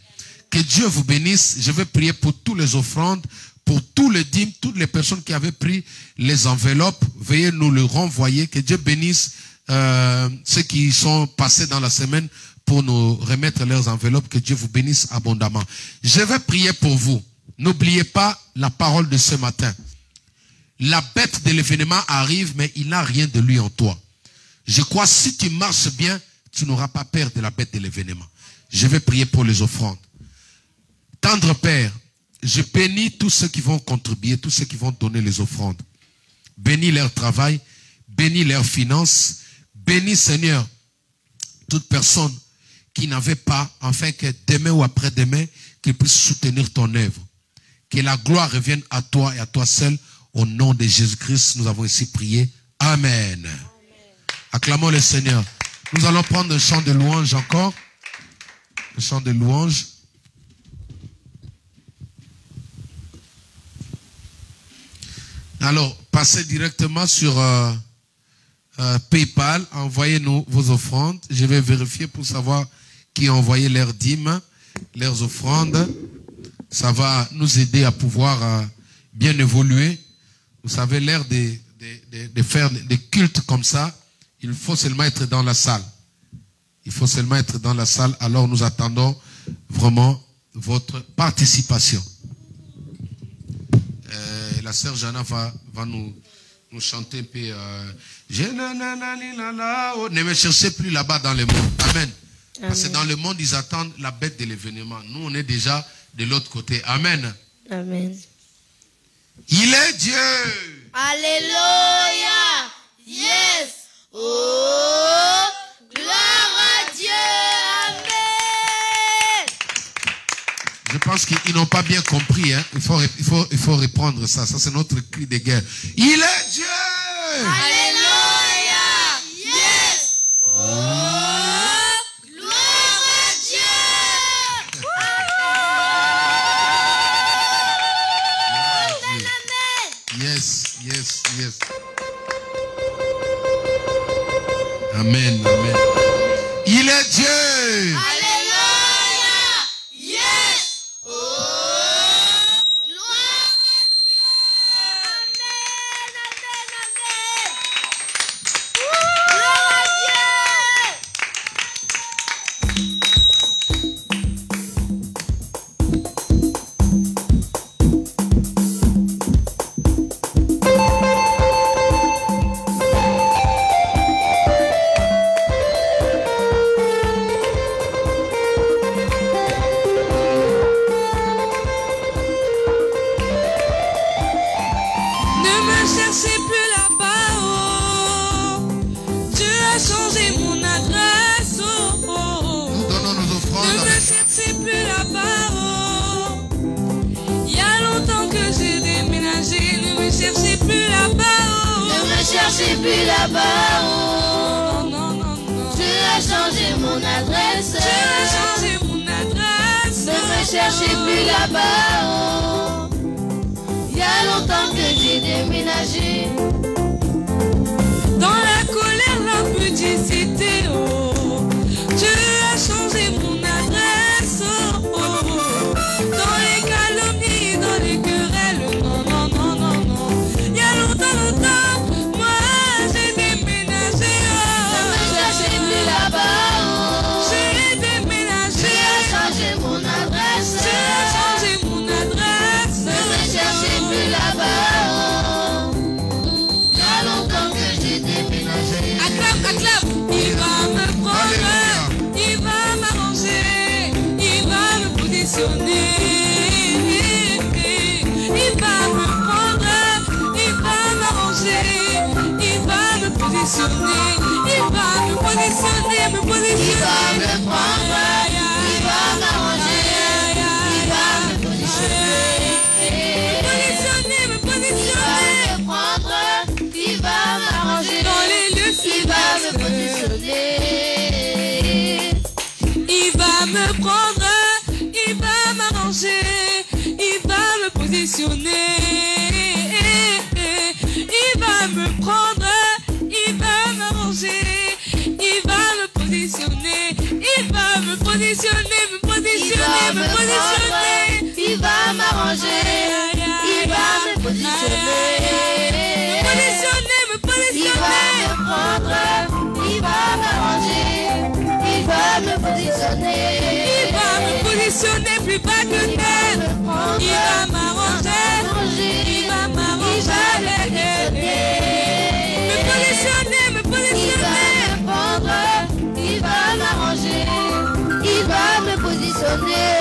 Que Dieu vous bénisse. Je vais prier pour toutes les offrandes, pour tous les dîmes, toutes les personnes qui avaient pris les enveloppes. Veuillez nous le renvoyer. Que Dieu bénisse ceux qui sont passés dans la semaine pour nous remettre leurs enveloppes. Que Dieu vous bénisse abondamment. Je vais prier pour vous. N'oubliez pas la parole de ce matin. La bête de l'événement arrive, mais il n'a rien de lui en toi. Je crois que si tu marches bien, tu n'auras pas peur de la bête de l'événement. Je vais prier pour les offrandes. Tendre Père, je bénis tous ceux qui vont contribuer, tous ceux qui vont donner les offrandes. Bénis leur travail, bénis leurs finances. Bénis, Seigneur, toute personne qui n'avait pas, afin que demain ou après-demain, qu'ils puissent soutenir ton œuvre. Que la gloire revienne à toi et à toi seul. Au nom de Jésus-Christ, nous avons ici prié. Amen. Amen. Acclamons le Seigneur. Nous allons prendre un chant de louange encore. Un chant de louange. Alors, passez directement sur... PayPal, envoyez-nous vos offrandes. Je vais vérifier pour savoir qui a envoyé leurs dîmes, leurs offrandes. Ça va nous aider à pouvoir bien évoluer. Vous savez, l'ère de faire des cultes comme ça, il faut seulement être dans la salle. Il faut seulement être dans la salle. Alors nous attendons vraiment votre participation. La sœur Jana va nous chanter un peu. Ne me cherchez plus là-bas dans le monde. Amen. Parce que dans le monde, ils attendent la bête de l'événement. Nous, on est déjà de l'autre côté. Amen. Amen. Il est Dieu. Alléluia. Yes. Oh, gloire à Dieu. Amen. Je pense qu'ils n'ont pas bien compris. Hein. Il faut reprendre ça. Ça, c'est notre cri de guerre. Il est Dieu. Alléluia. Yes. Oh, gloire à Dieu. Amen. Yes, yes, yes. Amen, amen. Il est Dieu. Alléluia. Yes. Oh, gloire à Dieu. Amen, amen, amen. Gloire à Dieu. cherchez plus là-bas, oh. Dieu a changé mon adresse, oh, oh, oh. Nous donnons nos Ne offrandes me avec cherchez plus là-bas, oh. Il y a longtemps que j'ai déménagé, ne me cherchez plus là-bas, oh. Ne me cherchez plus là-bas, oh. Non, non, non, non. Dieu a changé mon adresse. Dieu a changé mon adresse. Ne me cherchez plus là-bas, oh. Il y a longtemps que j'ai déménagé. Dans la colère, la pudicité, oh. Dieu a changé mon adresse, oh, oh, oh. Dans les calomnies, dans les querelles, non, non, non, non, non. Il y a longtemps, longtemps, moi j'ai déménagé, oh. Ne me cherchez plus là-bas, oh. J'ai déménagé. Dieu a changé mon adresse. Dieu a changé mon adresse. Ne me cherchez plus là-bas, oh. Il y a longtemps que j'ai déménagé. Acclame, acclame. Il va me prendre, il va m'arranger, il va me positionner. Il va me prendre, il va m'arranger, il va me positionner. Il va me positionner, me positionner. Il va me prendre, il va m'arranger, il va me positionner. Positionner, me Il va positionner. me prendre, il va m'arranger, Dans les lieux il va me célestes. positionner. Il va me prendre, il va m'arranger, il va me positionner. Il va me prendre, il va m'arranger, il va me positionner. Il va me positionner, me Il va positionner, me me positionner. prendre, il va m'arranger, il va me positionner. Me positionner, me Il va positionner. me prendre, il va m'arranger, il va me positionner. Il va me positionner plus bas que terre. Il va m'arranger, il va m'arranger. Me positionner, me Il va positionner. me prendre, il va m'arranger, il va me positionner.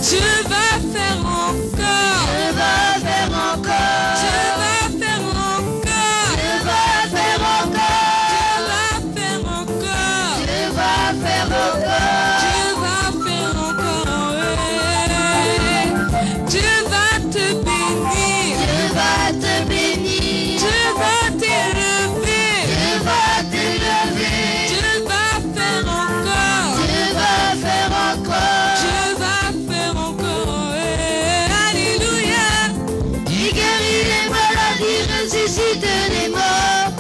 Dieu va faire encore. Je vais faire encore, Dieu va faire encore. je vais faire encore, Dieu va faire encore. je vais faire encore. Dieu va faire encore. Dieu va te bénir. Je vais te bénir, Dieu va t'élever. je vais t'élever, Dieu va faire encore. je vais faire encore. Dieu va faire encore. Alléluia. Il guérit les maladies, ressuscite les morts.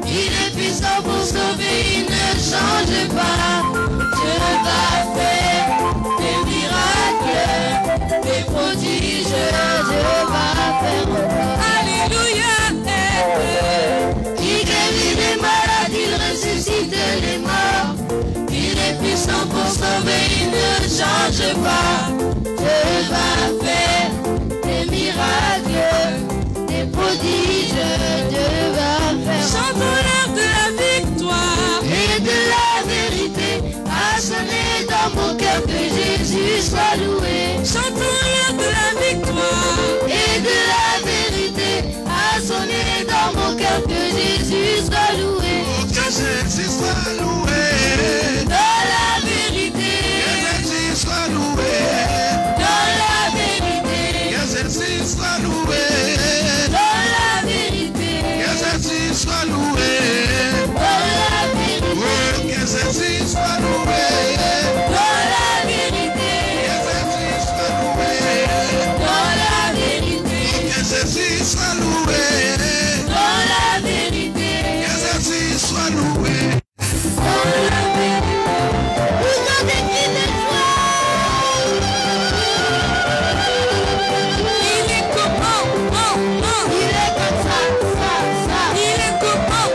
Il est puissant pour sauver, il ne change pas. Dieu va faire des miracles, des prodiges. Dieu va faire encore. Alléluia. Il guérit les maladies, il ressuscite les morts. Il est puissant pour sauver, il ne change pas. Dieu va faire des miracles, des prodiges. Dieu va faire Chantons l'heure de la victoire. et de la vérité a sonné dans mon cœur, que Jésus soit loué. Chantons l'heure de la victoire. Et de la vérité a sonné dans mon cœur, que Jésus soit loué. Que Jésus soit loué. Dans la vérité, Que Jésus soit loué. dans la vérité, Que Jésus soit loué. dans la vérité, Que Jésus soit loué. dans la vérité, Oh, que Jésus soit loué. dans la vérité, Que Jésus soit loué. dans la vérité, Que Jésus soit loué. dans la vérité, Que Jésus soit loué. dans la vérité. Vous en décrit de joie. Il est comment? Oh, oh. Il est comme ça, ça, ça. Il est comment?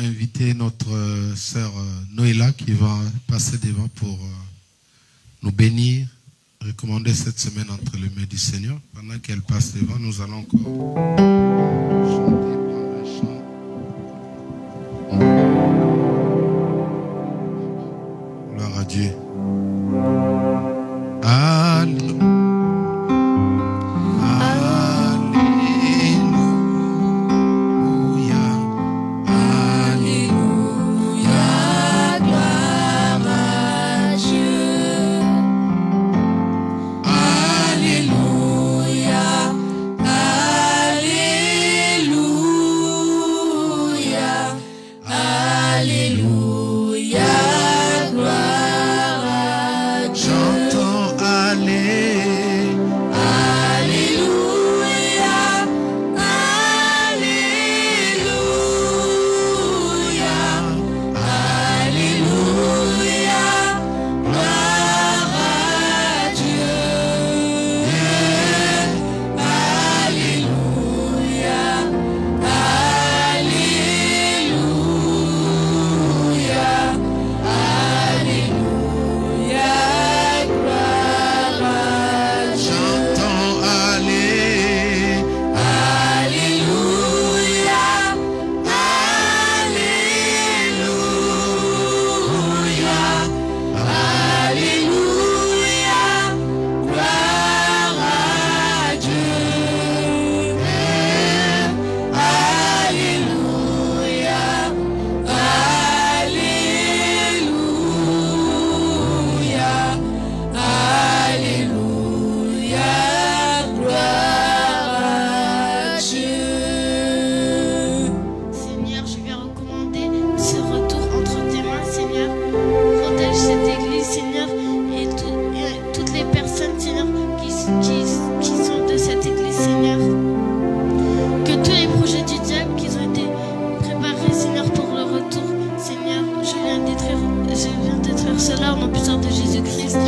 inviter notre sœur Noéla qui va passer devant pour nous bénir, recommander cette semaine entre les mains du Seigneur. Pendant qu'elle passe devant, nous allons encore chanter par un chant. Gloire à Dieu. Alléluia. Cela au nom puissant de Jésus-Christ.